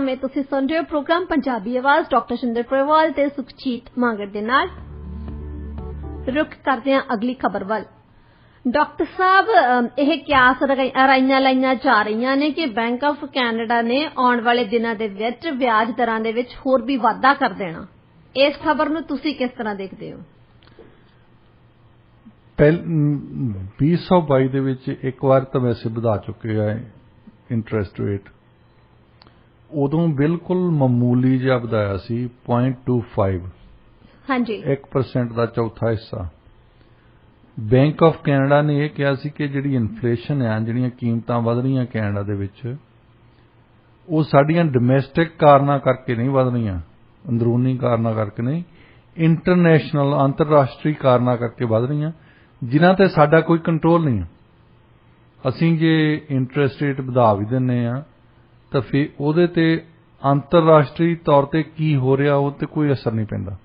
Welcome है। तुसीं सुन रहे हो प्रोग्राम पंजाबी आवाज़ डॉक्टर शिंदर परेवाल ते सुखजीत मांगड़ दे नाल। रुख करते हैं अगली खबर वाल। डॉक्टर साहब यह क्यास राइयां लाइयां जा रही ने कि बैंक ऑफ कैनेडा ने आने वाले दिनों के विच ब्याज दरां दे विच होर भी वाधा कर देना। इस खबर नूं तुसीं किस तरह देखते हो? 2022 ਦੇ ਵਿੱਚ ਇੱਕ ਵਾਰ ਤਾਂ ਵੈਸੇ ਵਧਾ ਚੁੱਕੇ ਆ ਇੰਟਰਸਟ ਰੇਟ। ਉਦੋਂ ਬਿਲਕੁਲ ਮਾਮੂਲੀ ਜਿਹਾ ਵਧਾਇਆ ਸੀ 0.25 ਹਾਂਜੀ 1% ਦਾ ਚੌਥਾ ਹਿੱਸਾ। ਬੈਂਕ ਆਫ ਕੈਨੇਡਾ ਨੇ ਇਹ ਕਿਹਾ ਸੀ ਕਿ ਜਿਹੜੀ ਇਨਫਲੇਸ਼ਨ ਆ, ਜਿਹੜੀਆਂ ਕੀਮਤਾਂ ਵਧ ਰਹੀਆਂ ਕੈਨੇਡਾ ਦੇ ਵਿੱਚ, ਉਹ ਸਾਡੀਆਂ ਡੋਮੈਸਟਿਕ ਕਾਰਨਾਂ ਕਰਕੇ ਨਹੀਂ ਵਧ ਰਹੀਆਂ, ਅੰਦਰੂਨੀ ਕਾਰਨਾਂ ਕਰਕੇ ਨਹੀਂ, ਇੰਟਰਨੈਸ਼ਨਲ ਅੰਤਰਰਾਸ਼ਟਰੀ ਕਾਰਨਾਂ ਕਰਕੇ ਵਧ ਰਹੀਆਂ, ਜਿਨ੍ਹਾਂ ਤੇ ਸਾਡਾ ਕੋਈ ਕੰਟਰੋਲ ਨਹੀਂ। ਅਸੀਂ ਜੇ ਇੰਟਰਸਟ ਰੇਟ ਵਧਾ ਵੀ ਦਿੰਦੇ ਆ ਤਾਂ ਫਿਰ ਉਹਦੇ ਤੇ ਅੰਤਰਰਾਸ਼ਟਰੀ ਤੌਰ ਤੇ ਕੀ ਹੋ ਰਿਹਾ ਉਹ ਤੇ ਕੋਈ ਅਸਰ ਨਹੀਂ ਪੈਂਦਾ।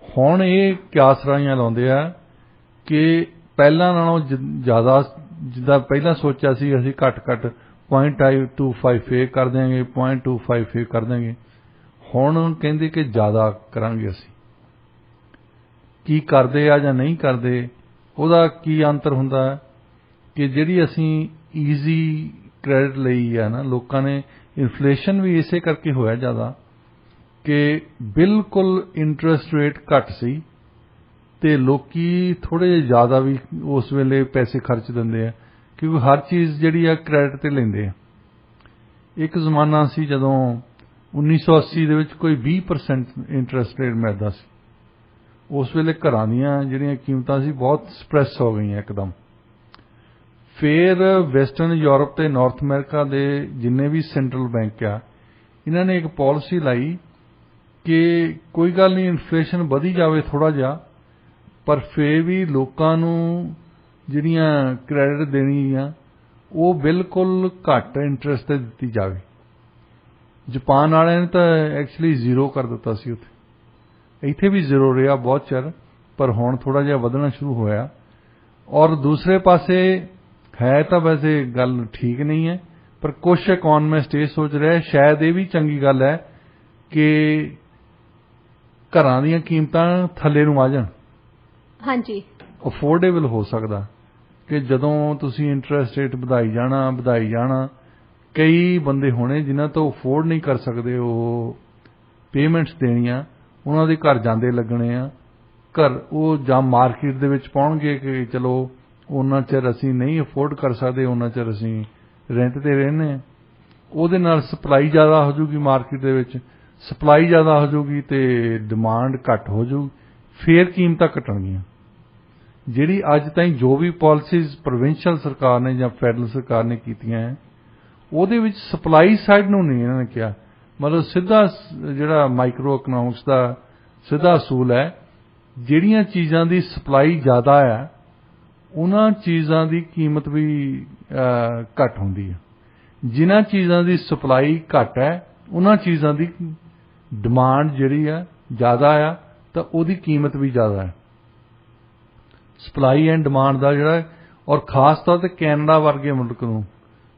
ਹੁਣ ਇਹ ਕਿਆਸ ਰਾਈਆਂ ਲਾਉਂਦੇ ਆ ਕਿ ਪਹਿਲਾਂ ਨਾਲੋਂ ਜ਼ਿਆਦਾ, ਜਿੱਦਾਂ ਪਹਿਲਾਂ ਸੋਚਿਆ ਸੀ ਅਸੀਂ ਘੱਟ 0.25 ਫੇਰ ਕਰ ਦਿਆਂਗੇ, 0.25 ਫੇਰ ਕਰ ਦਿਆਂਗੇ, ਹੁਣ ਕਹਿੰਦੇ ਕਿ ਜ਼ਿਆਦਾ ਕਰਾਂਗੇ। ਅਸੀਂ ਕੀ ਕਰਦੇ ਆ ਜਾਂ ਨਹੀਂ ਕਰਦੇ ਉਹਦਾ ਕੀ ਅੰਤਰ ਹੁੰਦਾ ਕਿ ਜਿਹੜੀ ਅਸੀਂ ਈਜ਼ੀ ਕ੍ਰੈਡਿਟ ਲਈ ਆ ਨਾ, ਲੋਕਾਂ ਨੇ ਇਨਫਲੇਸ਼ਨ ਵੀ ਇਸੇ ਕਰਕੇ ਹੋਇਆ ਜ਼ਿਆਦਾ ਕਿ ਬਿਲਕੁਲ ਇੰਟਰਸਟ ਰੇਟ ਘੱਟ ਸੀ ਤੇ ਲੋਕੀ ਥੋੜੇ ਜਿਹੇ ਜ਼ਿਆਦਾ ਵੀ ਉਸ ਵੇਲੇ ਪੈਸੇ ਖਰਚ ਦਿੰਦੇ ਆ ਕਿਉਂਕਿ ਹਰ ਚੀਜ਼ ਜਿਹੜੀ ਆ ਕ੍ਰੈਡਿਟ ਤੇ ਲੈਂਦੇ ਆ। ਇੱਕ ਜ਼ਮਾਨਾ ਸੀ ਜਦੋਂ 1980 ਦੇ ਵਿੱਚ ਕੋਈ 20% ਇੰਟਰਸਟ ਰੇਟ ਮਿਲਦਾ ਸੀ। ਉਸ ਵੇਲੇ ਘਰਾਂ ਦੀਆਂ ਜਿਹੜੀਆਂ ਕੀਮਤਾਂ ਸੀ ਬਹੁਤ ਸਪਰੈਸ ਹੋ ਗਈਆਂ ਇੱਕਦਮ। ਫਿਰ ਵੈਸਟਰਨ ਯੂਰਪ ਤੇ ਨਾਰਥ ਅਮਰੀਕਾ ਦੇ ਜਿੰਨੇ ਵੀ ਸੈਂਟਰਲ ਬੈਂਕ ਆ, ਇਹਨਾਂ ਨੇ ਇੱਕ ਪਾਲਿਸੀ ਲਾਈ ਕਿ ਕੋਈ ਗੱਲ ਨਹੀਂ, ਇਨਫਲੇਸ਼ਨ ਵਧੀ ਜਾਵੇ ਥੋੜਾ ਜਿਹਾ, ਪਰ ਫਿਰ ਵੀ ਲੋਕਾਂ ਨੂੰ ਜਿਹੜੀਆਂ ਕ੍ਰੈਡਿਟ ਦੇਣੀ ਆ ਉਹ ਬਿਲਕੁਲ ਘੱਟ ਇੰਟਰਸਟ ਤੇ ਦਿੱਤੀ ਜਾਵੇ। ਜਾਪਾਨ ਵਾਲਿਆਂ ਨੇ ਤਾਂ ਐਕਚੁਅਲੀ ਜ਼ੀਰੋ ਕਰ ਦਿੱਤਾ ਸੀ ਉੱਥੇ, ਇੱਥੇ ਵੀ ਜ਼ੀਰੋ ਰਿਹਾ ਬਹੁਤ ਚਿਰ, ਪਰ ਹੁਣ ਥੋੜਾ ਜਿਹਾ ਵਧਣਾ ਸ਼ੁਰੂ ਹੋਇਆ। ਔਰ ਦੂਸਰੇ ਪਾਸੇ ਹੈ ਤਾਂ ਵੈਸੇ ਗੱਲ ਠੀਕ ਨਹੀਂ ਹੈ, ਪਰ ਕੁਝ ਇਕਨੋਮਿਸਟ ਇਹ ਸੋਚ ਰਹੇ ਸ਼ਾਇਦ ਇਹ ਵੀ ਚੰਗੀ ਗੱਲ ਹੈ ਕਿ ਘਰਾਂ ਦੀਆਂ ਕੀਮਤਾਂ ਥੱਲੇ ਨੂੰ ਆ ਜਾਣ। ਹਾਂਜੀ, ਅਫੋਰਡੇਬਲ ਹੋ ਸਕਦਾ ਕਿ ਜਦੋਂ ਤੁਸੀਂ ਇੰਟਰਸਟ ਰੇਟ ਵਧਾਈ ਜਾਣਾ, ਕਈ ਬੰਦੇ ਹੋਣੇ ਜਿਨ੍ਹਾਂ ਤੋਂ ਅਫੋਰਡ ਨਹੀਂ ਕਰ ਸਕਦੇ ਉਹ ਪੇਮੈਂਟਸ ਦੇਣੀਆਂ, ਉਹਨਾਂ ਦੇ ਘਰ ਜਾਂਦੇ ਲੱਗਣੇ ਆ। ਘਰ ਉਹ ਜਾਂ ਮਾਰਕੀਟ ਦੇ ਵਿੱਚ ਪਾਉਣਗੇ ਕਿ ਚਲੋ ਉਹਨਾਂ ਚਿਰ ਅਸੀਂ ਨਹੀਂ ਅਫੋਰਡ ਕਰ ਸਕਦੇ, ਉਹਨਾਂ ਚਿਰ ਅਸੀਂ ਰੈਂਟ ਤੇ ਰਹਿੰਦੇ ਹਾਂ। ਉਹਦੇ ਨਾਲ ਸਪਲਾਈ ਜ਼ਿਆਦਾ ਹੋ ਜਾਊਗੀ, ਮਾਰਕੀਟ ਦੇ ਵਿੱਚ ਸਪਲਾਈ ਜ਼ਿਆਦਾ ਹੋ ਜਾਊਗੀ ਤੇ ਡਿਮਾਂਡ ਘੱਟ ਹੋ ਜਾਊ, ਫੇਰ ਕੀਮਤਾਂ ਘਟਣਗੀਆਂ। ਜਿਹੜੀ ਅੱਜ ਤਾਈਂ ਜੋ ਵੀ ਪਾਲਿਸੀਜ਼ ਪ੍ਰੋਵਿੰਸ਼ੀਅਲ ਸਰਕਾਰ ਨੇ ਜਾਂ ਫੈਡਰਲ ਸਰਕਾਰ ਨੇ ਕੀਤੀਆਂ ਹੈ, ਉਹਦੇ ਵਿੱਚ ਸਪਲਾਈ ਸਾਈਡ ਨੂੰ ਨਹੀਂ ਇਹਨਾਂ ਨੇ ਕਿਹਾ। ਮਤਲਬ ਸਿੱਧਾ ਜਿਹੜਾ ਮਾਈਕਰੋ ਇਕਨੋਮਿਕਸ ਦਾ ਸਿੱਧਾ ਅਸੂਲ ਹੈ, ਜਿਹੜੀਆਂ ਚੀਜ਼ਾਂ ਦੀ ਸਪਲਾਈ ਜ਼ਿਆਦਾ ਹੈ ਉਹਨਾਂ ਚੀਜ਼ਾਂ ਦੀ ਕੀਮਤ ਵੀ ਘੱਟ ਹੁੰਦੀ ਹੈ। ਜਿਨ੍ਹਾਂ ਚੀਜ਼ਾਂ ਦੀ ਸਪਲਾਈ ਘੱਟ ਹੈ ਉਹਨਾਂ ਚੀਜ਼ਾਂ ਦੀ ਡਿਮਾਂਡ ਜਿਹੜੀ ਆ ਜ਼ਿਆਦਾ ਆ ਤਾਂ ਉਹਦੀ ਕੀਮਤ ਵੀ ਜ਼ਿਆਦਾ ਹੈ। ਸਪਲਾਈ ਐਂਡ ਡਿਮਾਂਡ ਦਾ ਜਿਹੜਾ, ਔਰ ਖਾਸ ਤੌਰ ਤੇ ਕੈਨੇਡਾ ਵਰਗੇ ਮੁਲਕ ਨੂੰ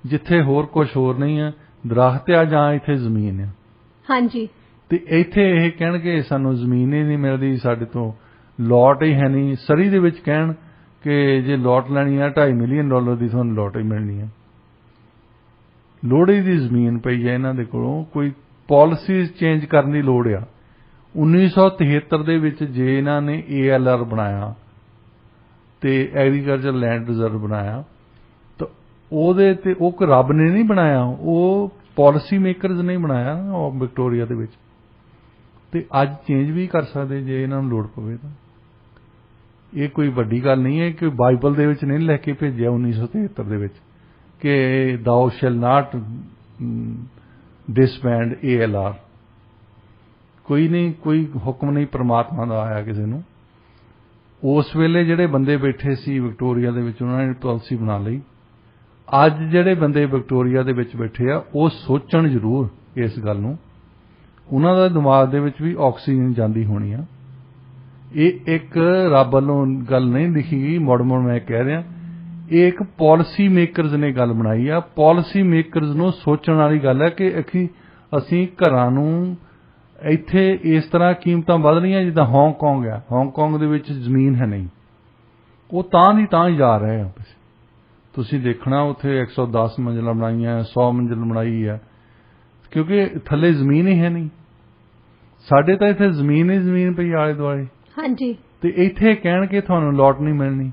ਜਿੱਥੇ ਹੋਰ ਕੁਝ ਹੋਰ ਨਹੀਂ ਹੈ, ਦਰਖਤ ਆ ਜਾਂ ਇੱਥੇ ਜ਼ਮੀਨ ਆ। ਹਾਂਜੀ, ਤੇ ਇੱਥੇ ਇਹ ਕਹਿਣਗੇ ਸਾਨੂੰ ਜ਼ਮੀਨ ਹੀ ਨਹੀਂ ਮਿਲਦੀ, ਸਾਡੇ ਤੋਂ ਲੋਟ ਹੀ ਹੈ ਨਹੀਂ। ਸਰੀ ਦੇ ਵਿੱਚ ਕਹਿਣ ਕਿ ਜੇ ਲੋਟ ਲੈਣੀ ਆ $2.5 ਮਿਲੀਅਨ ਦੀ ਤੁਹਾਨੂੰ ਲੋਟ ਹੀ ਮਿਲਣੀ ਹੈ। ਲੋੜੀ ਦੀ ਜ਼ਮੀਨ ਪਈ ਹੈ ਇਹਨਾਂ ਦੇ ਕੋਲੋਂ, ਕੋਈ ਪਾਲਿਸੀਜ਼ ਚੇਂਜ ਕਰਨ ਦੀ ਲੋੜ ਆ। 1973 ਦੇ ਵਿੱਚ ਜੇ ਇਹਨਾਂ ਨੇ ALR ਬਣਾਇਆ ਤੇ ਐਗਰੀਕਲਚਰ ਲੈਂਡ ਰਿਜ਼ਰਵ ਬਣਾਇਆ ਤਾਂ ਉਹਦੇ ਤੇ ਉਹ ਰੱਬ ਨੇ ਨਹੀਂ ਬਣਾਇਆ, ਉਹ ਪਾਲਿਸੀ ਮੇਕਰਜ਼ ਨੇ ਬਣਾਇਆ ਵਿਕਟੋਰੀਆ ਦੇ ਵਿੱਚ, ਤੇ ਅੱਜ ਚੇਂਜ ਵੀ ਕਰ ਸਕਦੇ ਜੇ ਇਹਨਾਂ ਨੂੰ ਲੋੜ ਪਵੇ ਤਾਂ। ਇਹ ਕੋਈ ਵੱਡੀ ਗੱਲ ਨਹੀਂ ਹੈ ਕਿ ਬਾਈਬਲ ਦੇ ਵਿੱਚ ਨਹੀਂ ਲਿਖ ਕੇ ਭੇਜਿਆ 1973 ਦੇ ਵਿੱਚ ਕਿ thou shall not disband ALR। ਕੋਈ ਨਹੀਂ, ਕੋਈ ਹੁਕਮ ਨਹੀਂ ਪਰਮਾਤਮਾ ਦਾ ਆਇਆ ਕਿਸੇ ਨੂੰ। ਉਸ ਵੇਲੇ ਜਿਹੜੇ ਬੰਦੇ ਬੈਠੇ ਸੀ ਵਿਕਟੋਰੀਆ ਦੇ ਵਿੱਚ ਉਹਨਾਂ ਨੇ ਪਾਲਿਸੀ ਬਣਾ ਲਈ। ਅੱਜ ਜਿਹੜੇ ਬੰਦੇ ਵਿਕਟੋਰੀਆ ਦੇ ਵਿੱਚ ਬੈਠੇ ਆ ਉਹ ਸੋਚਣ ਜ਼ਰੂਰ ਇਸ ਗੱਲ ਨੂੰ, ਉਹਨਾਂ ਦਾ ਦਿਮਾਗ ਦੇ ਵਿੱਚ ਵੀ ਆਕਸੀਜਨ ਜਾਂਦੀ ਹੋਣੀ ਆ। ਇਹ ਇੱਕ ਰੱਬ ਵੱਲੋਂ ਗੱਲ ਨਹੀਂ ਲਿਖੀ ਗਈ, ਮੁੜ ਮੈਂ ਕਹਿ ਰਿਹਾ, ਇਹ ਇੱਕ ਪਾਲਿਸੀ ਮੇਕਰਜ਼ ਨੇ ਗੱਲ ਬਣਾਈ ਆ। ਪਾਲਿਸੀ ਮੇਕਰਜ਼ ਨੂੰ ਸੋਚਣ ਵਾਲੀ ਗੱਲ ਹੈ ਕਿ ਅਸੀਂ ਅਸੀਂ ਘਰਾਂ ਨੂੰ ਇੱਥੇ ਇਸ ਤਰ੍ਹਾਂ ਕੀਮਤਾਂ ਵਧ ਰਹੀਆਂ ਜਿੱਦਾਂ ਹਾਂਗਕਾਂਗ ਆ। ਹਾਂਗਕਾਂਗ ਦੇ ਵਿੱਚ ਜ਼ਮੀਨ ਹੈ ਨਹੀਂ, ਉਹ ਤਾਂ ਦੀ ਤਾਂ ਹੀ ਜਾ ਰਹੇ ਆ। ਤੁਸੀਂ ਦੇਖਣਾ ਉੱਥੇ 110 ਮੰਜ਼ਿਲਾਂ ਬਣਾਈਆਂ, 100 ਮੰਜ਼ਿਲ ਬਣਾਈ ਹੈ, ਕਿਉਂਕਿ ਥੱਲੇ ਜ਼ਮੀਨ ਹੀ ਹੈ ਨਹੀਂ। ਸਾਡੇ ਤਾਂ ਇੱਥੇ ਜ਼ਮੀਨ ਹੀ ਜ਼ਮੀਨ ਪਈ ਆਲੇ ਦੁਆਲੇ। ਹਾਂਜੀ। ਤੇ ਇੱਥੇ ਕਹਿਣਗੇ ਤੁਹਾਨੂੰ ਲੋਟ ਨਹੀਂ ਮਿਲਣੀ,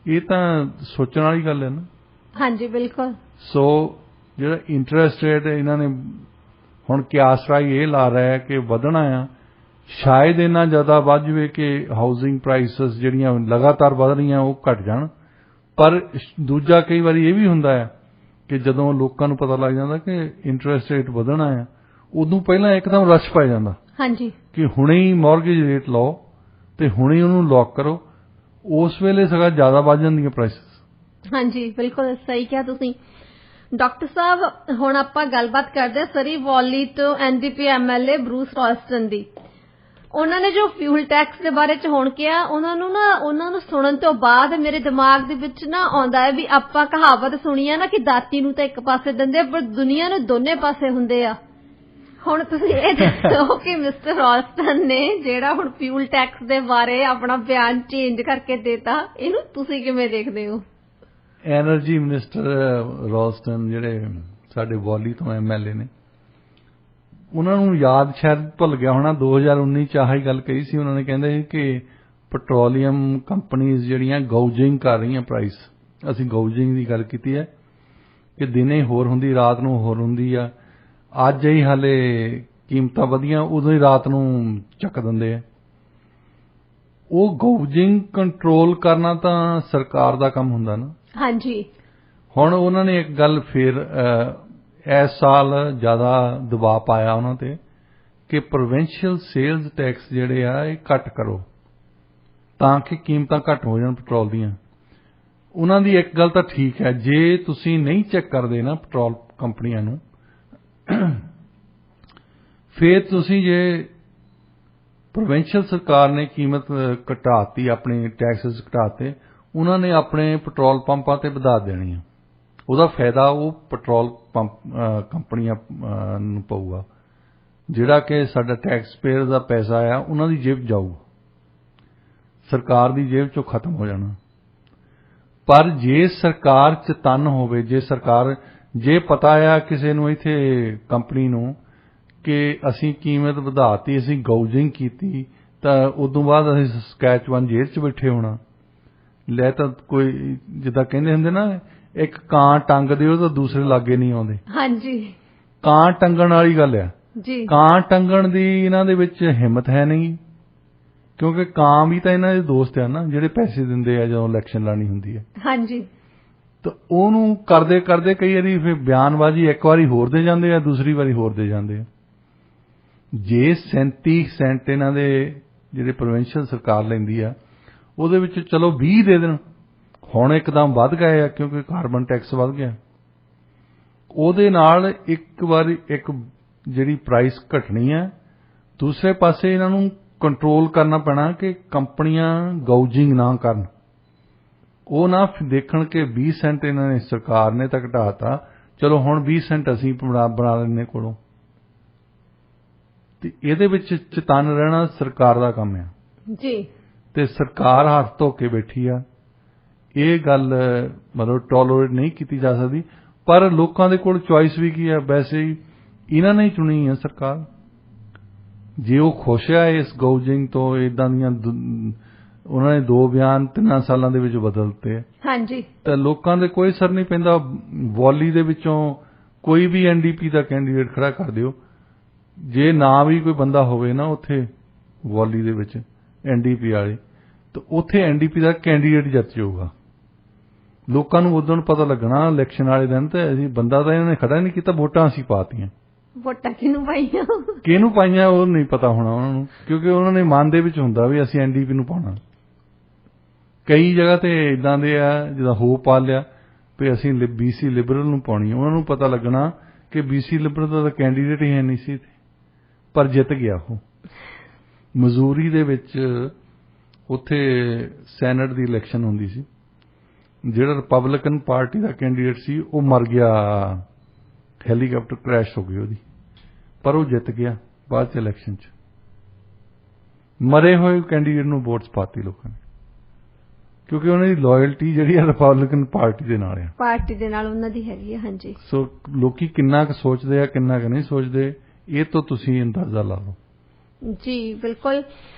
ਇਹ ਤਾਂ ਸੋਚਣ ਵਾਲੀ ਗੱਲ ਹੈ ਨਾ। ਹਾਂਜੀ ਬਿਲਕੁਲ। ਸੋ ਜਿਹੜਾ ਇੰਟਰਸਟ ਰੇਟ ਇਹਨਾਂ ਨੇ ਹੁਣ ਕਿਆਸ ਰਾਹੀਂ ਇਹ ਲਾ ਰਿਹਾ ਕਿ ਵਧਣਾ ਆ, ਸ਼ਾਇਦ ਇੰਨਾ ਜ਼ਿਆਦਾ ਵੱਧ ਜਾਵੇ ਕਿ ਹਾਊਸਿੰਗ ਪ੍ਰਾਈਸਿਸ ਜਿਹੜੀਆਂ ਲਗਾਤਾਰ ਵਧ ਰਹੀਆਂ ਉਹ ਘਟ ਜਾਣ। ਪਰ ਦੂਜਾ ਕਈ ਵਾਰੀ ਇਹ ਵੀ ਹੁੰਦਾ ਹੈ ਕਿ ਜਦੋਂ ਲੋਕਾਂ ਨੂੰ ਪਤਾ ਲੱਗ ਜਾਂਦਾ ਕਿ ਇੰਟਰਸਟ ਰੇਟ ਵਧਣਾ ਆ, ਉਦੋਂ ਪਹਿਲਾਂ ਇੱਕਦਮ ਰਸ਼ ਪੈ ਜਾਂਦਾ। ਹਾਂਜੀ। ਕਿ ਹੁਣੇ ਹੀ ਮੌਰਗੇਜ ਰੇਟ ਲਓ ਤੇ ਹੁਣੇ ਉਹਨੂੰ ਲੌਕ ਕਰੋ, ਉਸ ਵੇਲੇ ਸਗੋਂ ਜ਼ਿਆਦਾ ਵੱਧ ਜਾਂਦੀਆਂ ਪ੍ਰਾਈਸਿਸ। ਹਾਂਜੀ ਬਿਲਕੁਲ ਸਹੀ ਕਿਹਾ ਤੁਸੀਂ। ਡਾਕਟਰ ਸਾਹਿਬ ਹੁਣ ਆਪਾਂ ਗੱਲਬਾਤ ਕਰਦੇ ਸਰੀ ਵੌਲੀ ਤੋਂ ਐਨਡੀਪੀ ਐਮਐਲਏ ਬਰੂਸ ਰੌਲਸਟਨ ਦੀ। ਉਹਨਾਂ ਨੇ ਜੋ ਫਿਊਲ ਟੈਕਸ ਦੇ ਬਾਰੇ ਚ ਹੁਣ ਕਿਹਾ, ਉਹਨਾਂ ਨੂੰ ਸੁਣਨ ਤੋਂ ਬਾਅਦ ਮੇਰੇ ਦਿਮਾਗ ਦੇ ਵਿੱਚ ਨਾ ਆਉਂਦਾ ਹੈ ਵੀ ਆਪਾਂ ਕਹਾਵਤ ਸੁਣੀ ਆ ਨਾ ਕਿ ਦਾਤੀ ਨੂੰ ਤਾਂ ਇੱਕ ਪਾਸੇ ਦਿੰਦੇ ਪਰ ਦੁਨੀਆ ਨੂੰ ਦੋਨੇ ਪਾਸੇ ਹੁੰਦੇ ਆ। ਹੁਣ ਤੁਸੀਂ ਇਹ ਦੱਸੋ ਕਿ ਮਿਸਟਰ ਰੌਲਸਟਨ ਨੇ ਜਿਹੜਾ ਹੁਣ ਫਿਊਲ ਟੈਕਸ ਦੇ ਬਾਰੇ ਆਪਣਾ ਬਿਆਨ ਚੇਂਜ ਕਰਕੇ ਦੇਤਾ, ਇਹਨੂੰ ਤੁਸੀਂ ਕਿਵੇਂ ਦੇਖਦੇ ਹੋ? ਐਨਰਜੀ ਮਿਨਿਸਟਰ ਰੌਲਸਟਨ ਜਿਹੜੇ ਸਾਡੇ ਵੌਲੀ ਤੋਂ ਐਮਐਲਏ ਨੇ, ਉਹਨਾਂ ਨੂੰ ਯਾਦ ਸ਼ਾਇਦ ਭੁੱਲ ਗਿਆ ਹੋਣਾ, 2019 ਚ ਆਹੀ ਗੱਲ ਕਹੀ ਸੀ ਉਹਨਾਂ ਨੇ। ਕਹਿੰਦੇ ਕਿ ਪੈਟਰੋਲੀਅਮ ਕੰਪਨੀਜ਼ ਜਿਹੜੀਆਂ ਗੌਜਿੰਗ ਕਰ ਰਹੀਆਂ ਪ੍ਰਾਈਸ। ਅਸੀਂ ਗੌਜਿੰਗ ਦੀ ਗੱਲ ਕੀਤੀ ਹੈ ਕਿ ਦਿਨੇ ਹੋਰ ਹੁੰਦੀ, ਰਾਤ ਨੂੰ ਹੋਰ ਹੁੰਦੀ ਆ। ਅੱਜ ਹੀ ਹਾਲੇ ਕੀਮਤਾਂ ਵਧੀਆਂ, ਉਦੋਂ ਹੀ ਰਾਤ ਨੂੰ ਚੱਕ ਦਿੰਦੇ ਆ। ਉਹ ਗੌਜਿੰਗ ਕੰਟਰੋਲ ਕਰਨਾ ਤਾਂ ਸਰਕਾਰ ਦਾ ਕੰਮ ਹੁੰਦਾ ਨਾ। ਹਾਂਜੀ। ਹੁਣ ਉਹਨਾਂ ਨੇ ਇੱਕ ਗੱਲ ਫਿਰ ਇਸ ਸਾਲ ਜ਼ਿਆਦਾ ਦਬਾਅ ਪਾਇਆ ਉਹਨਾਂ ਤੇ ਕਿ ਪ੍ਰੋਵਿੰਸ਼ੀਅਲ ਸੇਲਜ਼ ਟੈਕਸ ਜਿਹੜੇ ਆ ਇਹ ਘੱਟ ਕਰੋ ਤਾਂ ਕਿ ਕੀਮਤਾਂ ਘੱਟ ਹੋ ਜਾਣ ਪੈਟਰੋਲ ਦੀਆਂ। ਉਹਨਾਂ ਦੀ ਇੱਕ ਗੱਲ ਤਾਂ ਠੀਕ ਹੈ, ਜੇ ਤੁਸੀਂ ਨਹੀਂ ਚੈੱਕ ਕਰਦੇ ਨਾ ਪੈਟਰੋਲ ਕੰਪਨੀਆਂ ਨੂੰ, ਫਿਰ ਤੁਸੀਂ ਜੇ ਪ੍ਰੋਵਿੰਸ਼ੀਅਲ ਸਰਕਾਰ ਨੇ ਕੀਮਤ ਘਟਾਤੀ, ਆਪਣੇ ਟੈਕਸਸ ਘਟਾਤੇ, ਉਹਨਾਂ ਨੇ ਆਪਣੇ ਪੈਟਰੋਲ ਪੰਪਾਂ ਤੇ ਵਧਾ ਦੇਣੀ ਆ। ਉਹਦਾ ਫਾਇਦਾ ਉਹ ਪੈਟਰੋਲ ਪੰਪ ਕੰਪਨੀਆਂ ਨੂੰ ਪਊਗਾ, ਜਿਹੜਾ ਕਿ ਸਾਡਾ ਟੈਕਸ ਪੇਅਰ ਦਾ ਪੈਸਾ ਆ ਉਹਨਾਂ ਦੀ ਜੇਬ ਜਾਊ, ਸਰਕਾਰ ਦੀ ਜੇਬ ਚੋਂ ਖਤਮ ਹੋ ਜਾਣਾ। ਪਰ ਜੇ ਸਰਕਾਰ ਚਤੰਨ ਹੋਵੇ, ਜੇ ਪਤਾ ਆ ਕਿਸੇ ਨੂੰ ਇੱਥੇ ਕੰਪਨੀ ਨੂੰ ਕਿ ਅਸੀਂ ਕੀਮਤ ਵਧਾਤੀ, ਅਸੀਂ ਗੌਜਿੰਗ ਕੀਤੀ, ਤਾਂ ਉਦੋਂ ਬਾਅਦ ਅਸੀਂ ਸਕੈਚਵਨ ਜੇਲ੍ਹ 'ਚ ਬੈਠੇ ਹੋਣਾ। ਲੈ ਤਾਂ ਕੋਈ ਜਿੱਦਾਂ ਕਹਿੰਦੇ ਹੁੰਦੇ ਨਾ, ਇੱਕ ਕਾਂ ਟੰਗ ਦਿਓ ਤਾਂ ਦੂਸਰੇ ਲਾਗੇ ਨਹੀਂ ਆਉਂਦੇ। ਹਾਂਜੀ। ਕਾਂ ਟੰਗਣ ਵਾਲੀ ਗੱਲ ਆ ਜੀ। ਕਾਂ ਟੰਗਣ ਦੀ ਇਹਨਾਂ ਦੇ ਵਿੱਚ ਹਿੰਮਤ ਹੈ ਨਹੀਂ, ਕਿਉਂਕਿ ਕਾਂ ਵੀ ਤਾਂ ਇਹਨਾਂ ਦੇ ਦੋਸਤ ਆ ਨਾ, ਜਿਹੜੇ ਪੈਸੇ ਦਿੰਦੇ ਆ ਜਦੋਂ ਇਲੈਕਸ਼ਨ ਲੜਨੀ ਹੁੰਦੀ ਹੈ। ਹਾਂਜੀ। ਤਾਂ ਉਹਨੂੰ ਕਰਦੇ ਕਰਦੇ ਕਈ ਵਾਰੀ ਫਿਰ ਬਿਆਨਬਾਜ਼ੀ ਇੱਕ ਵਾਰੀ ਹੋਰ ਦੇ ਜਾਂਦੇ ਆ, ਦੂਸਰੀ ਵਾਰੀ ਹੋਰ ਦੇ ਜਾਂਦੇ ਆ। ਜੇ 37 ਸੈਂਟ ਇਹਨਾਂ ਦੇ ਜਿਹੜੇ ਪ੍ਰੋਵਿੰਸ਼ੀਅਲ ਸਰਕਾਰ ਲੈਂਦੀ ਆ, ਉਹਦੇ ਵਿੱਚ ਚਲੋ 20 ਦੇ ਦੇਣ, ਹੁਣ ਇੱਕਦਮ ਵੱਧ ਗਏ ਆ ਕਿਉਂਕਿ ਕਾਰਬਨ ਟੈਕਸ ਵੱਧ ਗਿਆ। ਉਹਦੇ ਨਾਲ ਇੱਕ ਵਾਰੀ ਇੱਕ ਜਿਹੜੀ ਪ੍ਰਾਈਸ ਘਟਣੀ ਹੈ, ਦੂਸਰੇ ਪਾਸੇ ਇਹਨਾਂ ਨੂੰ ਕੰਟਰੋਲ ਕਰਨਾ ਪੈਣਾ ਕਿ ਕੰਪਨੀਆਂ ਗੌਜਿੰਗ ਨਾ ਕਰਨ। ਉਹ ਨਾ ਦੇਖਣ ਕਿ 20 ਸੈਂਟ ਇਹਨਾਂ ਨੇ ਸਰਕਾਰ ਨੇ ਤਾਂ ਘਟਾਤਾ, ਚਲੋ ਹੁਣ 20 ਸੈਂਟ ਅਸੀਂ ਬਣਾ ਲੈਂਦੇ ਕੋਲੋਂ। ਤੇ ਇਹਦੇ ਵਿੱਚ ਚਤੰਨ ਰਹਿਣਾ ਸਰਕਾਰ ਦਾ ਕੰਮ ਆ ਜੀ। ਤੇ ਸਰਕਾਰ ਹੱਥ ਧੋ ਕੇ ਬੈਠੀ ਆ, ਇਹ ਗੱਲ ਮਤਲਬ ਟੋਲਰੇਟ ਨਹੀਂ ਕੀਤੀ ਜਾ ਸਕਦੀ। ਪਰ ਲੋਕਾਂ ਦੇ ਕੋਲ ਚੁਆਇਸ ਵੀ ਕੀ ਆ, ਵੈਸੇ ਹੀ ਇਹਨਾਂ ਨੇ ਚੁਣੀ ਹੈ ਸਰਕਾਰ। ਜੇ ਉਹ ਖੁਸ਼ ਆ ਇਸ ਗੌਜਿੰਗ ਤੋਂ, ਇਦਾਂ ਦੀਆਂ ਉਹਨਾਂ ਨੇ 2 ਬਿਆਨ 3 ਸਾਲਾਂ ਦੇ ਵਿੱਚ ਬਦਲਤੇ। ਹਾਂਜੀ। ਤਾਂ ਲੋਕਾਂ ਦੇ ਕੋਈ ਅਸਰ ਨਹੀਂ ਪੈਂਦਾ। ਵੌਲੀ ਦੇ ਵਿੱਚੋਂ ਕੋਈ ਵੀ ਐਨਡੀਪੀ ਦਾ ਕੈਂਡੀਡੇਟ ਖੜਾ ਕਰ ਦਿਓ, ਜੇ ਨਾ ਵੀ ਕੋਈ ਬੰਦਾ ਹੋਵੇ ਨਾ ਉੱਥੇ ਵੌਲੀ ਦੇ ਵਿੱਚ ਐਨਡੀਪੀ ਵਾਲੇ, ਤਾਂ ਉੱਥੇ ਐਨਡੀਪੀ ਦਾ ਕੈਂਡੀਡੇਟ ਜਿੱਤ ਜਾਊਗਾ। ਲੋਕਾਂ ਨੂੰ ਉਦੋਂ ਪਤਾ ਲੱਗਣਾ ਇਲੈਕਸ਼ਨ ਵਾਲੇ ਦਿਨ, ਤੇ ਅਸੀਂ ਬੰਦਾ ਤਾਂ ਇਹਨਾਂ ਨੇ ਖੜਾ ਨਹੀਂ ਕੀਤਾ, ਵੋਟਾਂ ਅਸੀਂ ਪਾਤੀਆਂ। ਵੋਟਾਂ ਕਿਹਨੂੰ ਪਾਈਆਂ ਉਹ ਨਹੀਂ ਪਤਾ ਹੋਣਾ ਉਹਨਾਂ ਨੂੰ, ਕਿਉਂਕਿ ਉਹਨਾਂ ਨੇ ਮਨ ਦੇ ਵਿੱਚ ਹੁੰਦਾ ਵੀ ਅਸੀਂ ਐਨਡੀਪੀ ਨੂੰ ਪਾਉਣਾ। ਕਈ ਜਗ੍ਹਾ ਤੇ ਇਦਾਂ ਦੇ ਆ ਜਿੱਦਾਂ ਹੋਪ ਪਾ ਲਿਆ ਵੀ ਅਸੀਂ ਬੀਸੀ ਲਿਬਰਲ ਨੂੰ ਪਾਉਣੀ। ਉਹਨਾਂ ਨੂੰ ਪਤਾ ਲੱਗਣਾ ਕਿ ਬੀਸੀ ਲਿਬਰਲ ਦਾ ਤਾਂ ਕੈਂਡੀਡੇਟ ਹੀ ਹੈ ਨਹੀਂ ਸੀ, ਪਰ ਜਿੱਤ ਗਿਆ ਉਹ। ਮਜ਼ੂਰੀ ਦੇ ਵਿੱਚ ਉੱਥੇ ਸੈਨੇਟ ਦੀ ਇਲੈਕਸ਼ਨ ਹੁੰਦੀ ਸੀ, ਜਿਹੜਾ ਰਿਪਬਲਿਕਨ ਪਾਰਟੀ ਦਾ ਕੈਂਡੀਡੇਟ ਸੀ ਉਹ ਮਰ ਗਿਆ ਹੈਲੀਕਾਪਟਰ ਕ੍ਰੈਸ਼ ਹੋ ਗਈ ਉਹਦੀ, ਪਰ ਉਹ ਜਿੱਤ ਗਿਆ ਬਾਅਦ 'ਚ ਇਲੈਕਸ਼ਨ 'ਚ। ਮਰੇ ਹੋਏ ਕੈਂਡੀਡੇਟ ਨੂੰ ਵੋਟਸ ਪਾਤੀ ਲੋਕਾਂ ਨੇ, ਕਿਉਂਕਿ ਉਹਨਾਂ ਦੀ ਲਾਇਲਟੀ ਜਿਹੜੀ ਹੈ ਰਿਪਬਲਿਕਨ ਪਾਰਟੀ ਦੇ ਨਾਲ ਆ, ਪਾਰਟੀ ਦੇ ਨਾਲ ਉਹਨਾਂ ਦੀ ਹੈਗੀ ਹੈ। ਹਾਂਜੀ, ਸੋ ਲੋਕੀ ਕਿੰਨਾ ਕੁ ਸੋਚਦੇ ਆ ਕਿੰਨਾ ਕੁ ਨਹੀਂ ਸੋਚਦੇ, ਇਹ ਤੋਂ ਤੁਸੀਂ ਅੰਦਾਜ਼ਾ ਲਾ ਲਓ। ਜੀ ਬਿਲਕੁਲ।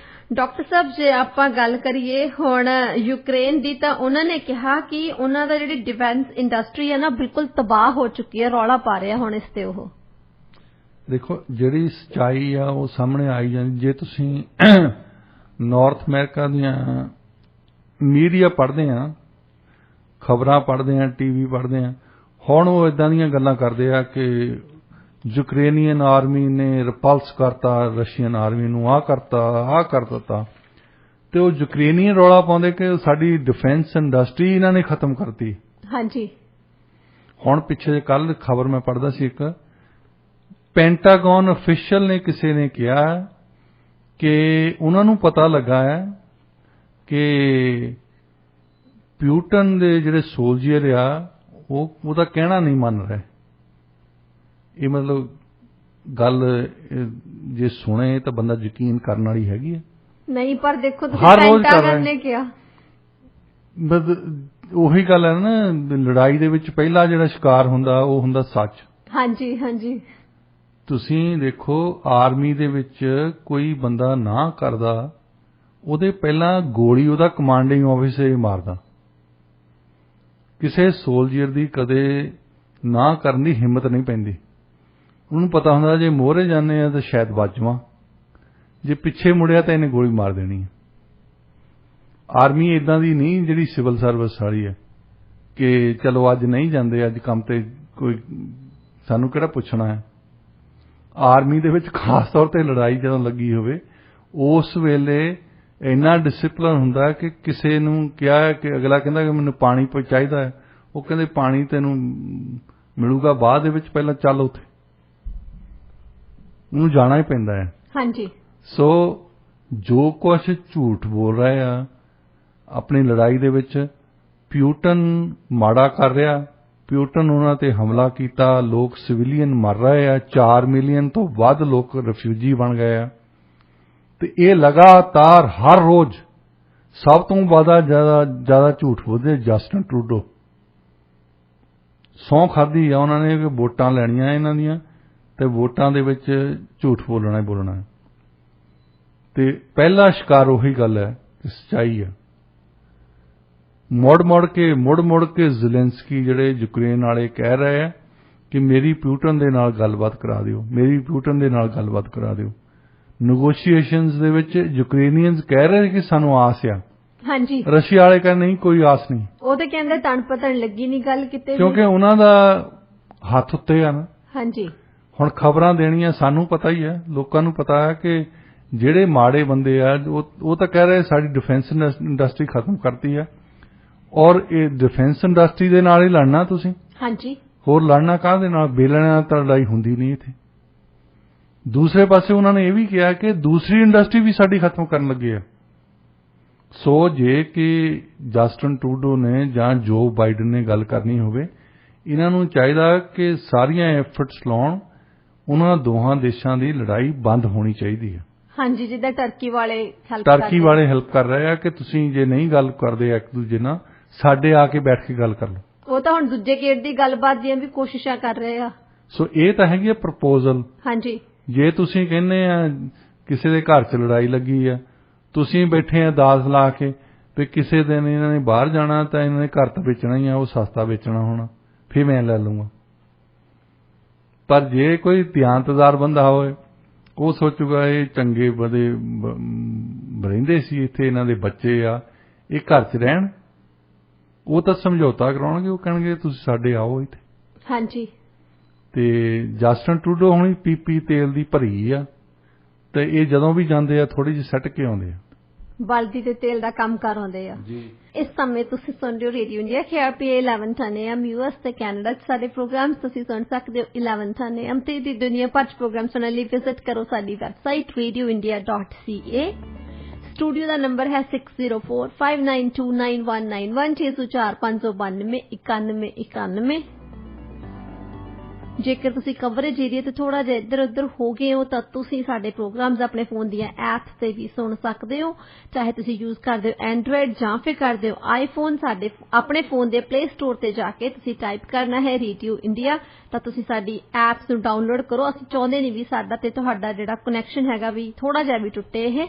ਡਾਕਟਰ ਸਾਹਿਬ, ਜੇ ਆਪਾਂ ਗੱਲ ਕਰੀਏ ਹੁਣ ਯੂਕਰੇਨ ਦੀ, ਤਾਂ ਉਹਨਾਂ ਨੇ ਕਿਹਾ ਕਿ ਉਹਨਾਂ ਦਾ ਜਿਹੜੀ ਡਿਫੈਂਸ ਇੰਡਸਟਰੀ ਹੈ ਨਾ ਬਿਲਕੁਲ ਤਬਾਹ ਹੋ ਚੁੱਕੀ ਹੈ, ਰੌਲਾ ਪਾ ਰਿਹਾ ਹੁਣ ਇਸ ਤੇ। ਉਹ ਦੇਖੋ, ਜਿਹੜੀ ਸੱਚਾਈ ਆ ਉਹ ਸਾਹਮਣੇ ਆਈ ਜਾਂਦੀ। ਜੇ ਤੁਸੀਂ ਨਾਰਥ ਅਮਰੀਕਾ ਦੀਆਂ ਮੀਡੀਆ ਪੜ੍ਹਦੇ ਆ, ਖਬਰਾਂ ਪੜ੍ਹਦੇ ਆ, ਟੀਵੀ ਪੜ੍ਹਦੇ ਆ, ਹੁਣ ਉਹ ਇਦਾਂ ਦੀਆਂ ਗੱਲਾਂ ਕਰਦੇ ਆ ਕਿ ਯੂਕਰੇਨੀਅਨ ਆਰਮੀ ਨੇ ਰਿਪਲਸ ਕਰਤਾ ਰਸ਼ੀਅਨ ਆਰਮੀ ਨੂੰ, ਆਹ ਕਰਤਾ, ਆਹ ਕਰ ਦਿੱਤਾ, ਤੇ ਉਹ ਯੂਕਰੇਨੀਅਨ ਰੌਲਾ ਪਾਉਂਦੇ ਕਿ ਸਾਡੀ ਡਿਫੈਂਸ ਇੰਡਸਟਰੀ ਇਹਨਾਂ ਨੇ ਖਤਮ ਕਰਤੀ। ਹਾਂਜੀ, ਹੁਣ ਪਿੱਛੇ ਕੱਲ ਖਬਰ ਮੈਂ ਪੜ੍ਹਦਾ ਸੀ, ਇੱਕ ਪੈਂਟਾਗਨ ਅਫੀਸ਼ੀਅਲ ਨੇ ਕਿਸੇ ਨੇ ਕਿਹਾ ਕਿ ਉਹਨਾਂ ਨੂੰ ਪਤਾ ਲੱਗਾ ਹੈ ਕਿ ਪਿਊਟਨ ਦੇ ਜਿਹੜੇ ਸੋਲਜਰ ਆ ਉਹ ਉਹਦਾ ਕਹਿਣਾ ਨਹੀਂ ਮੰਨ ਰਹੇ। ਇਹ ਮਤਲਬ ਗੱਲ ਜੇ ਸੁਣੇ ਤਾਂ ਬੰਦਾ ਯਕੀਨ ਕਰਨ ਵਾਲੀ ਹੈਗੀ ਹੈ। ਨਹੀਂ, ਪਰ ਦੇਖੋ ਪੈਂਟਾਗਨ ਨੇ ਕਿਹਾ, ਉਹੀ ਗੱਲ ਹੈ ਨਾ, ਲੜਾਈ ਦੇ ਵਿੱਚ ਪਹਿਲਾ ਜਿਹੜਾ ਸ਼ਿਕਾਰ ਹੁੰਦਾ ਉਹ ਹੁੰਦਾ ਸੱਚ। ਹਾਂਜੀ ਹਾਂਜੀ, ਤੁਸੀਂ ਦੇਖੋ ਆਰਮੀ ਦੇ ਵਿੱਚ ਕੋਈ ਬੰਦਾ ਨਾ ਕਰਦਾ, ਉਹਦੇ ਪਹਿਲਾਂ ਗੋਲੀ ਉਹਦਾ ਕਮਾਂਡਿੰਗ ਆਫੀਸਰ ਹੀ ਮਾਰਦਾ। ਕਿਸੇ ਸੋਲਜਰ ਦੀ ਕਦੇ ਨਾ ਕਰਨ ਦੀ ਹਿੰਮਤ ਨਹੀਂ ਪੈਂਦੀ। ਉਹਨੂੰ ਪਤਾ ਹੁੰਦਾ ਜੇ ਮੋਹਰੇ ਜਾਂਦੇ ਆ ਤਾਂ ਸ਼ਾਇਦ ਬਚ ਜਾਵਾਂ, ਜੇ ਪਿੱਛੇ ਮੁੜਿਆ ਤਾਂ ਇਹਨੇ ਗੋਲੀ ਮਾਰ ਦੇਣੀ ਹੈ। ਆਰਮੀ ਇਦਾਂ ਦੀ ਨਹੀਂ ਜਿਹੜੀ ਸਿਵਲ ਸਰਵਿਸ ਵਾਲੀ ਹੈ ਕਿ ਚਲੋ ਅੱਜ ਨਹੀਂ ਜਾਂਦੇ, ਅੱਜ ਕੰਮ ਤੇ ਕੋਈ ਸਾਨੂੰ ਕਿਹੜਾ ਪੁੱਛਣਾ ਹੈ। ਆਰਮੀ ਦੇ ਵਿੱਚ ਖਾਸ ਤੌਰ ਤੇ ਲੜਾਈ ਜਦੋਂ ਲੱਗੀ ਹੋਵੇ ਉਸ ਵੇਲੇ ਇੰਨਾ ਡਿਸਪਲਿਨ ਹੁੰਦਾ ਕਿ ਕਿਸੇ ਨੂੰ ਕਿਹਾ ਕਿ ਅਗਲਾ ਕਹਿੰਦਾ ਕਿ ਮੈਨੂੰ ਪਾਣੀ ਚਾਹੀਦਾ ਹੈ, ਉਹ ਕਹਿੰਦੇ ਪਾਣੀ ਤੈਨੂੰ ਮਿਲੂਗਾ ਬਾਅਦ ਦੇ ਵਿੱਚ, ਪਹਿਲਾਂ ਚੱਲ ਉੱਥੇ, ਉਹਨੂੰ ਜਾਣਾ ਹੀ ਪੈਂਦਾ ਹੈ। ਹਾਂਜੀ, ਸੋ ਜੋ ਕੁਛ ਝੂਠ ਬੋਲ ਰਹੇ ਆ ਆਪਣੀ ਲੜਾਈ ਦੇ ਵਿੱਚ, ਪਿਊਟਨ ਮਾੜਾ ਕਰ ਰਿਹਾ, ਪਿਊਟਨ ਉਹਨਾਂ ਤੇ ਹਮਲਾ ਕੀਤਾ, ਲੋਕ ਸਿਵਿਲੀਅਨ ਮਰ ਰਹੇ ਆ, 4 ਮਿਲੀਅਨ ਤੋਂ ਵੱਧ ਲੋਕ ਰਿਫਿਊਜੀ ਬਣ ਗਏ ਆ, ਤੇ ਇਹ ਲਗਾਤਾਰ ਹਰ ਰੋਜ਼ ਸਭ ਤੋਂ ਜ਼ਿਆਦਾ ਝੂਠ ਬੋਲਦੇ ਜਸਟਿਨ ਟਰੂਡੋ। ਸਹੁੰ ਖਾਧੀ ਆ ਉਹਨਾਂ ਨੇ ਕਿ ਵੋਟਾਂ ਲੈਣੀਆਂ ਇਹਨਾਂ ਦੀਆਂ, ਤੇ ਵੋਟਾਂ ਦੇ ਵਿੱਚ ਝੂਠ ਬੋਲਣਾ ਹੀ ਬੋਲਣਾ, ਤੇ ਪਹਿਲਾ ਸ਼ਿਕਾਰ ਉਹੀ ਗੱਲ ਹੈ ਕਿ ਸੱਚਾਈ ਆ। ਮੁੜ ਮੁੜ ਕੇ ਜ਼ੈਲੈਂਸਕੀ ਜਿਹੜੇ ਯੂਕਰੇਨ ਵਾਲੇ ਕਹਿ ਰਹੇ ਆ ਕਿ ਮੇਰੀ ਪਿਊਟਨ ਦੇ ਨਾਲ ਗੱਲਬਾਤ ਕਰਾ ਦਿਓ, ਮੇਰੀ ਪਿਊਟਨ ਦੇ ਨਾਲ ਗੱਲਬਾਤ ਕਰਾ ਦਿਓ। ਨੈਗੋਸ਼ੀਏਸ਼ਨਸ ਦੇ ਵਿੱਚ ਯੂਕਰੇਨੀਅਨਸ ਕਹਿ ਰਹੇ ਕਿ ਸਾਨੂੰ ਆਸ ਆ। ਹਾਂਜੀ, ਰਸ਼ੀਆ ਵਾਲੇ ਕਹਿੰਦੇ ਨਹੀਂ, ਕੋਈ ਆਸ ਨਹੀਂ। ਉਹ ਤੇ ਕਹਿੰਦੇ ਤਣ ਪਤਣ ਲੱਗੀ ਨਹੀਂ ਗੱਲ ਕਿਤੇ, ਕਿਉਂਕਿ ਉਹਨਾਂ ਦਾ ਹੱਥ ਉੱਤੇ ਆ ਨਾ। ਹਾਂਜੀ, ਹੁਣ ਖਬਰਾਂ ਦੇਣੀਆਂ ਸਾਨੂੰ ਪਤਾ ਹੀ ਹੈ, ਲੋਕਾਂ ਨੂੰ ਪਤਾ ਹੈ ਕਿ ਜਿਹੜੇ ਮਾੜੇ ਬੰਦੇ ਆ ਉਹ ਤਾਂ ਕਹਿ ਰਹੇ ਸਾਡੀ ਡਿਫੈਂਸ ਇੰਡਸਟਰੀ ਖਤਮ ਕਰਤੀ ਆ, ਔਰ ਇਹ ਡਿਫੈਂਸ ਇੰਡਸਟਰੀ ਦੇ ਨਾਲ ਹੀ ਲੜਨਾ ਤੁਸੀਂ। ਹਾਂਜੀ, ਹੋਰ ਲੜਨਾ ਕਾਹਦੇ ਨਾਲ? ਬੇਲਣੇ ਨਾਲ ਤਾਂ ਲੜਾਈ ਹੁੰਦੀ ਨਹੀਂ ਇੱਥੇ। ਦੂਸਰੇ ਪਾਸੇ ਉਹਨਾਂ ਨੇ ਇਹ ਵੀ ਕਿਹਾ ਕਿ ਦੂਸਰੀ ਇੰਡਸਟਰੀ ਵੀ ਸਾਡੀ ਖਤਮ ਕਰਨ ਲੱਗੇ ਆ। ਸੋ ਜੇ ਕਿ ਜਸਟਿਨ ਟਰੂਡੋ ਨੇ ਜਾਂ ਜੋ ਬਾਈਡਨ ਨੇ ਗੱਲ ਕਰਨੀ ਹੋਵੇ, ਇਹਨਾਂ ਨੂੰ ਚਾਹੀਦਾ ਕਿ ਸਾਰੀਆਂ ਐਫਰਟਸ ਲਾਉਣ, ਉਹਨਾਂ ਦੋਹਾਂ ਦੇਸ਼ਾਂ ਦੀ ਲੜਾਈ ਬੰਦ ਹੋਣੀ ਚਾਹੀਦੀ ਹੈ। ਹਾਂਜੀ, ਜਿੱਦਾਂ ਟਰਕੀ ਵਾਲੇ ਹੈਲਪ ਕਰ ਰਹੇ ਆ ਕਿ ਤੁਸੀਂ ਜੇ ਨਹੀਂ ਗੱਲ ਕਰਦੇ ਇੱਕ ਦੂਜੇ ਨਾਲ, ਸਾਡੇ ਆ ਕੇ ਬੈਠ ਕੇ ਗੱਲ ਕਰ ਲਓ। ਉਹ ਤਾਂ ਹੁਣ ਦੂਜੇ ਗੇੜ ਦੀ ਗੱਲਬਾਤ ਦੀਆਂ ਵੀ ਕੋਸ਼ਿਸ਼ਾਂ ਕਰ ਰਹੇ ਆ। ਸੋ ਇਹ ਤਾਂ ਹੈਗੀ ਆ ਪ੍ਰਪੋਜ਼ਲ। ਹਾਂਜੀ, ਜੇ ਤੁਸੀਂ ਕਹਿੰਦੇ ਆ ਕਿਸੇ ਦੇ ਘਰ 'ਚ ਲੜਾਈ ਲੱਗੀ ਆ, ਤੁਸੀਂ ਬੈਠੇ ਆ ਦਾਸ ਲਾ ਕੇ ਵੀ ਕਿਸੇ ਦਿਨ ਇਹਨਾਂ ਨੇ ਬਾਹਰ ਜਾਣਾ ਤਾਂ ਇਹਨਾਂ ਨੇ ਘਰ ਤਾਂ ਵੇਚਣਾ ਹੀ ਆ, ਉਹ ਸਸਤਾ ਵੇਚਣਾ ਹੋਣਾ, ਫਿਰ ਮੈਂ ਲੈ ਲੂੰਗਾ। ਪਰ ਜੇ ਕੋਈ ਧਿਆਨਤਦਾਰ ਬੰਦਾ ਹੋਵੇ, ਉਹ ਸੋਚੂਗਾ ਇਹ ਚੰਗੇ ਬਦੇ ਰਹਿੰਦੇ ਸੀ ਇੱਥੇ, ਇਹਨਾਂ ਦੇ ਬੱਚੇ ਆ, ਇਹ ਘਰ 'ਚ ਰਹਿਣ। ਉਹ ਤਾਂ ਸਮਝੌਤਾ ਕਰਾਉਣਗੇ, ਉਹ ਕਹਿਣਗੇ ਤੁਸੀਂ ਸਾਡੇ ਆਓ ਇੱਥੇ। ਹਾਂਜੀ, ਤੇ ਜਸਟਿਨ ਟਰੂਡੋ ਹੁਣੀ ਪੀਪੀ ਤੇਲ ਦੀ ਭਰੀ ਆ, ਤੇ ਇਹ ਜਦੋਂ ਵੀ ਜਾਂਦੇ ਆ ਥੋੜੀ ਜਿਹੀ ਸੱਟ ਕੇ ਆਉਂਦੇ ਆ, ਬਲਦੀ ਤੇ ਤੇਲ ਦਾ ਕੰਮ ਕਰ ਆਉਂਦੇ ਆ ਜੀ। ਇਸ ਸਮੇਂ ਤੁਸੀਂ ਸੁਣ ਰਹੇ ਹੋ radio India KRPA 1110 AM US ਤੇ ਕੈਨੇਡਾ 'ਚ ਸਾਡੇ ਪ੍ਰੋਗਰਾਮਸ ਤੁਸੀਂ ਸੁਣ ਸਕਦੇ ਹੋ 1110 AM ਤੇ ਦੀ ਦੁਨੀਆ ਭਰ 'ਚ ਪ੍ਰੋਗਰਾਮ ਸੁਣਨ ਲਈ ਵਿਜ਼ਿਟ ਕਰੋ ਸਾਡੀ ਵੈਬਸਾਈਟ radioindia.ca। ਸਟੂਡੀਓ ਦਾ ਨੰਬਰ ਹੈ 6045929191 604 592 9191। ਜੇਕਰ ਤੁਸੀਂ ਕਵਰੇਜ ਏਰੀਆ ਤੇ ਥੋੜਾ ਜਿਹਾ ਇੱਧਰ ਉੱਧਰ ਹੋ ਗਏ ਹੋ ਤਾਂ ਤੁਸੀਂ ਸਾਡੇ ਪ੍ਰੋਗਰਾਮਸ ਆਪਣੇ ਫੋਨ ਦੀਆਂ ਐਪਸ ਤੇ ਵੀ ਸੁਣ ਸਕਦੇ ਹੋ, ਚਾਹੇ ਤੁਸੀਂ ਯੂਜ਼ ਕਰਦੇ ਹੋ ਐਂਡਰੋਇਡ ਜਾਂ ਫਿਰ ਕਰਦੇ ਹੋ ਆਈਫੋਨ। ਸਾਡੇ ਆਪਣੇ ਫੋਨ ਦੇ ਪਲੇ ਸਟੋਰ ਤੇ ਜਾ ਕੇ ਤੁਸੀਂ ਟਾਈਪ ਕਰਨਾ ਹੈ ਰੇਡੀਓ ਇੰਡੀਆ, ਤਾਂ ਤੁਸੀਂ ਸਾਡੀ ਐਪਸ ਨੂੰ ਡਾਊਨਲੋਡ ਕਰੋ। ਅਸੀਂ ਚਾਹੁੰਦੇ ਨਹੀਂ ਵੀ ਸਾਡਾ ਤੇ ਤੁਹਾਡਾ ਜਿਹੜਾ ਕਨੈਕਸ਼ਨ ਹੈਗਾ ਵੀ ਥੋੜਾ ਜਿਹਾ ਵੀ ਟੁੱਟੇ। ਇਹ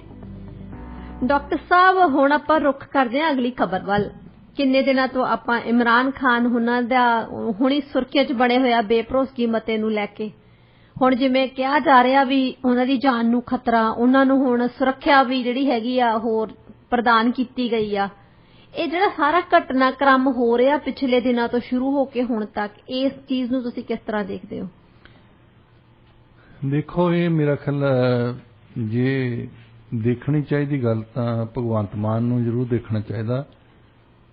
ਡਾਕਟਰ ਸਾਹਿਬ, ਹੁਣ ਆਪਾਂ ਰੁੱਖ ਕਰਦੇ ਹਾਂ ਅਗਲੀ ਖਬਰ ਵੱਲ। ਕਿੰਨੇ ਦਿਨਾਂ ਤੋਂ ਆਪਾਂ ਇਮਰਾਨ ਖਾਨ ਉਹਨਾਂ ਦਾ ਹੁਣੀ ਸੁਰਖੀਆਂ 'ਚ ਬਣੇ ਹੋਇਆ ਬੇਭਰੋਸਗੀ ਮਤੇ ਨੂੰ ਲੈ ਕੇ, ਹੁਣ ਜਿਵੇਂ ਕਿਹਾ ਜਾ ਰਿਹਾ ਵੀ ਉਹਨਾਂ ਦੀ ਜਾਨ ਨੂੰ ਖਤਰਾ, ਉਹਨਾਂ ਨੂੰ ਹੁਣ ਸੁਰੱਖਿਆ ਵੀ ਜਿਹੜੀ ਹੈਗੀ ਆ ਹੋਰ ਪ੍ਰਦਾਨ ਕੀਤੀ ਗਈ ਆ। ਇਹ ਜਿਹੜਾ ਸਾਰਾ ਘਟਨਾਕ੍ਰਮ ਹੋ ਰਿਹਾ ਪਿਛਲੇ ਦਿਨਾਂ ਤੋਂ ਸ਼ੁਰੂ ਹੋ ਕੇ ਹੁਣ ਤੱਕ, ਇਸ ਚੀਜ਼ ਨੂੰ ਤੁਸੀਂ ਕਿਸ ਤਰ੍ਹਾਂ ਦੇਖਦੇ ਹੋ? ਦੇਖੋ, ਇਹ ਮੇਰਾ ਖਿਆਲ ਜੇ ਦੇਖਣੀ ਚਾਹੀਦੀ ਗੱਲ ਤਾਂ ਭਗਵੰਤ ਮਾਨ ਨੂੰ ਜ਼ਰੂਰ ਦੇਖਣਾ ਚਾਹੀਦਾ।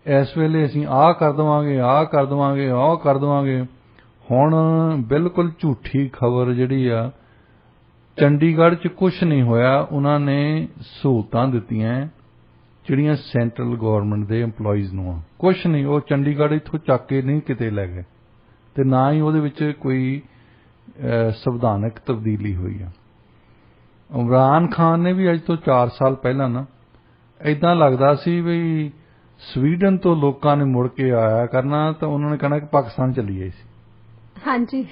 ਇਸ ਵੇਲੇ ਅਸੀਂ ਆਹ ਕਰ ਦੇਵਾਂਗੇ, ਆਹ ਕਰ ਦੇਵਾਂਗੇ, ਆਹ ਕਰ ਦੇਵਾਂਗੇ। ਹੁਣ ਬਿਲਕੁਲ ਝੂਠੀ ਖਬਰ ਜਿਹੜੀ ਆ, ਚੰਡੀਗੜ੍ਹ 'ਚ ਕੁਝ ਨਹੀਂ ਹੋਇਆ। ਉਹਨਾਂ ਨੇ ਸਹੂਲਤਾਂ ਦਿੱਤੀਆਂ ਜਿਹੜੀਆਂ ਸੈਂਟਰਲ ਗਵਰਨਮੈਂਟ ਦੇ EMPLOYEES ਨੂੰ ਆ, ਕੁਝ ਨਹੀਂ। ਉਹ ਚੰਡੀਗੜ੍ਹ ਇੱਥੋਂ ਚੱਕ ਕੇ ਨਹੀਂ ਕਿਤੇ ਲੈ ਗਏ ਤੇ ਨਾ ਹੀ ਉਹਦੇ ਵਿੱਚ ਕੋਈ ਸੰਵਿਧਾਨਕ ਤਬਦੀਲੀ ਹੋਈ ਆ। ਇਮਰਾਨ ਖਾਨ ਨੇ ਵੀ ਅੱਜ ਤੋਂ 4 ਸਾਲ ਪਹਿਲਾਂ ਨਾ ਏਦਾਂ ਲੱਗਦਾ ਸੀ ਵੀ ਸਵੀਡਨ ਤੋਂ ਲੋਕਾਂ ਨੇ ਮੁੜ ਕੇ ਆਇਆ ਕਰਨਾ ਤਾਂ ਉਹਨਾਂ ਨੇ ਕਹਿਣਾ ਕਿ ਪਾਕਿਸਤਾਨ ਚੱਲੀਏ ਸੀ। ਹਾਂਜੀ,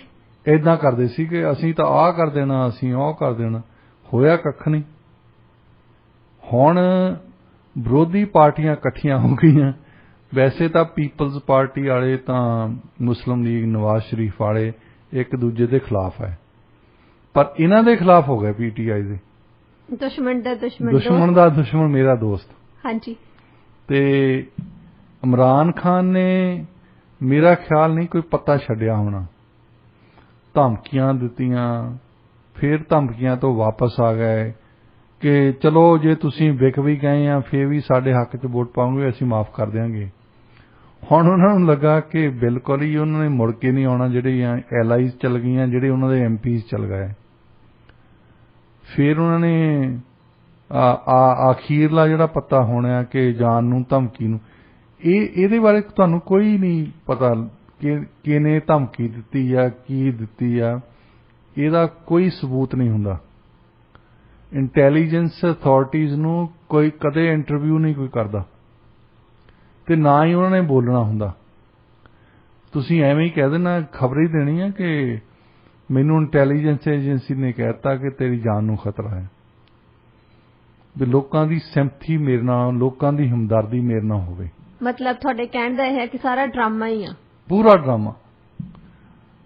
ਏਦਾਂ ਕਰਦੇ ਸੀ ਕਿ ਅਸੀਂ ਤਾਂ ਆਹ ਕਰ ਦੇਣਾ, ਅਸੀਂ ਉਹ ਕਰ ਦੇਣਾ। ਹੋਇਆ ਕੱਖ ਨਹੀਂ। ਹੁਣ ਵਿਰੋਧੀ ਪਾਰਟੀਆਂ ਇਕੱਠੀਆਂ ਹੋ ਗਈਆਂ। ਵੈਸੇ ਤਾਂ ਪੀਪਲਜ਼ ਪਾਰਟੀ ਵਾਲੇ ਤਾਂ ਮੁਸਲਿਮ ਲੀਗ, ਨਵਾਜ਼ ਸ਼ਰੀਫ ਵਾਲੇ ਇੱਕ ਦੂਜੇ ਦੇ ਖਿਲਾਫ ਹੈ, ਪਰ ਇਹਨਾਂ ਦੇ ਖਿਲਾਫ ਹੋ ਗਏ PTI ਦੇ। ਦੁਸ਼ਮਣ ਦਾ ਦੁਸ਼ਮਣ ਮੇਰਾ ਦੋਸਤ। ਹਾਂਜੀ। ਤੇ ਇਮਰਾਨ ਖਾਨ ਨੇ ਮੇਰਾ ਖਿਆਲ ਨਹੀਂ ਕੋਈ ਪਤਾ ਛੱਡਿਆ ਹੋਣਾ। ਧਮਕੀਆਂ ਦਿੱਤੀਆਂ, ਫਿਰ ਧਮਕੀਆਂ ਤੋਂ ਵਾਪਸ ਆ ਗਏ ਕਿ ਚਲੋ ਜੇ ਤੁਸੀਂ ਵਿਕ ਵੀ ਗਏ ਆ ਫਿਰ ਵੀ ਸਾਡੇ ਹੱਕ 'ਚ ਵੋਟ ਪਾਉਂਗੇ, ਅਸੀਂ ਮਾਫ ਕਰ ਦਿਆਂਗੇ। ਹੁਣ ਉਹਨਾਂ ਨੂੰ ਲੱਗਾ ਕਿ ਬਿਲਕੁਲ ਹੀ ਉਹਨਾਂ ਨੇ ਮੁੜ ਕੇ ਨਹੀਂ ਆਉਣਾ। ਜਿਹੜੀਆਂ ਐਲਾਈਜ਼ ਚੱਲ ਗਈਆਂ, ਜਿਹੜੇ ਉਹਨਾਂ ਦੇ MPs ਚੱਲ ਗਏ। ਫਿਰ ਉਹਨਾਂ ਨੇ ਅਖੀਰਲਾ ਜਿਹੜਾ ਪਤਾ ਹੋਣਾ ਕਿ ਜਾਨ ਨੂੰ ਧਮਕੀ ਨੂੰ, ਇਹਦੇ ਬਾਰੇ ਤੁਹਾਨੂੰ ਕੋਈ ਨਹੀਂ ਪਤਾ ਕਿ ਕਿਹਨੇ ਧਮਕੀ ਦਿੱਤੀ ਆ, ਕੀ ਦਿੱਤੀ ਆ। ਇਹਦਾ ਕੋਈ ਸਬੂਤ ਨਹੀਂ ਹੁੰਦਾ। ਇੰਟੈਲੀਜੈਂਸ ਅਥਾਰਟੀਜ਼ ਨੂੰ ਕੋਈ ਕਦੇ ਇੰਟਰਵਿਊ ਨਹੀਂ ਕੋਈ ਕਰਦਾ ਤੇ ਨਾ ਹੀ ਉਹਨਾਂ ਨੇ ਬੋਲਣਾ ਹੁੰਦਾ। ਤੁਸੀਂ ਐਵੇਂ ਹੀ ਕਹਿ ਦੇਣਾ, ਖਬਰ ਹੀ ਦੇਣੀ ਹੈ ਕਿ ਮੈਨੂੰ ਇੰਟੈਲੀਜੈਂਸ ਏਜੰਸੀ ਨੇ ਕਹਿਤਾ ਕਿ ਤੇਰੀ ਜਾਨ ਨੂੰ ਖਤਰਾ ਹੈ। ਵੀ ਲੋਕਾਂ ਦੀ ਸਿੰਪਥੀ ਮੇਰੇ ਨਾਲ, ਲੋਕਾਂ ਦੀ ਹਮਦਰਦੀ ਮੇਰੇ ਨਾਲ ਹੋਵੇ। ਮਤਲਬ ਤੁਹਾਡੇ ਕਹਿਣ ਦਾ ਇਹ ਹੈ ਕਿ ਸਾਰਾ ਡਰਾਮਾ ਹੀ ਆ, ਪੂਰਾ ਡਰਾਮਾ।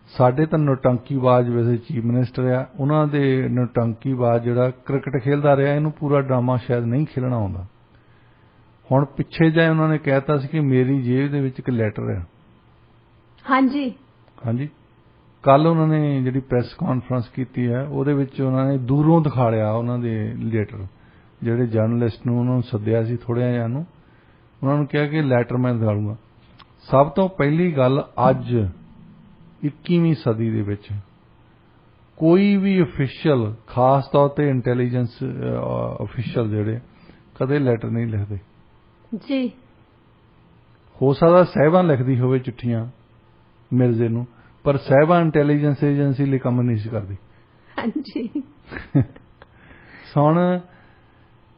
ਸਾਡੇ ਤਾਂ ਨੌਟੰਕੀਬਾਜ਼ ਵੈਸੇ ਚੀਫ ਮਿਨਿਸਟਰ ਆ, ਉਹਨਾਂ ਦੇ ਨੌਟੰਕੀਬਾਜ਼ ਜਿਹੜਾ ਕ੍ਰਿਕਟ ਖੇਲਦਾ ਰਿਹਾ, ਇਹਨੂੰ ਪੂਰਾ ਡਰਾਮਾ ਸ਼ਾਇਦ ਨਹੀਂ ਖੇਲਣਾ ਆਉਂਦਾ। ਹੁਣ ਪਿੱਛੇ ਜਾਏ ਉਹਨਾਂ ਨੇ ਕਹਿਤਾ ਸੀ ਕਿ ਮੇਰੀ ਜੇਬ ਦੇ ਵਿੱਚ ਇੱਕ ਲੈਟਰ ਆ। ਹਾਂਜੀ ਹਾਂਜੀ। ਕੱਲ ਉਹਨਾਂ ਨੇ ਜਿਹੜੀ ਪ੍ਰੈਸ ਕਾਨਫਰੰਸ ਕੀਤੀ ਹੈ ਉਹਦੇ ਵਿੱਚ ਉਹਨਾਂ ਨੇ ਦੂਰੋਂ ਦਿਖਾ ਲਿਆ ਉਹਨਾਂ ਦੇ ਲੈਟਰ। ਜਿਹੜੇ ਜਰਨਲਿਸਟ ਨੂੰ ਉਹਨਾਂ ਨੂੰ ਸੱਦਿਆ ਸੀ ਥੋੜ੍ਹਿਆਂ ਜਿਹਾ ਨੂੰ, ਉਹਨਾਂ ਨੂੰ ਕਿਹਾ ਕਿ ਲੈਟਰ ਮੈਂ ਦਿਖਾਊਂਗਾ। ਸਭ ਤੋਂ ਪਹਿਲੀ ਗੱਲ, ਅੱਜ 21ਵੀਂ ਸਦੀ ਦੇ ਵਿੱਚ ਕੋਈ ਵੀ ਅਫੀਸ਼ੀਅਲ, ਖਾਸ ਤੌਰ ਤੇ ਇੰਟੈਲੀਜੈਂਸ ਅਫੀਸ਼ੀਅਲ ਜਿਹੜੇ, ਕਦੇ ਲੈਟਰ ਨਹੀਂ ਲਿਖਦੇ ਜੀ। ਹੋ ਸਕਦਾ ਸਾਹਿਬਾਨ ਲਿਖਦੀ ਹੋਵੇ ਚਿੱਠੀਆਂ ਮਿਰਜ਼ੇ ਨੂੰ, ਪਰ ਸਾਹਿਬਾਨ ਇੰਟੈਲੀਜੈਂਸ ਏਜੰਸੀ ਲਈ ਕੰਮ ਨਹੀਂ ਸੀ ਕਰਦੀ। ਹਾਂਜੀ। ਹੁਣ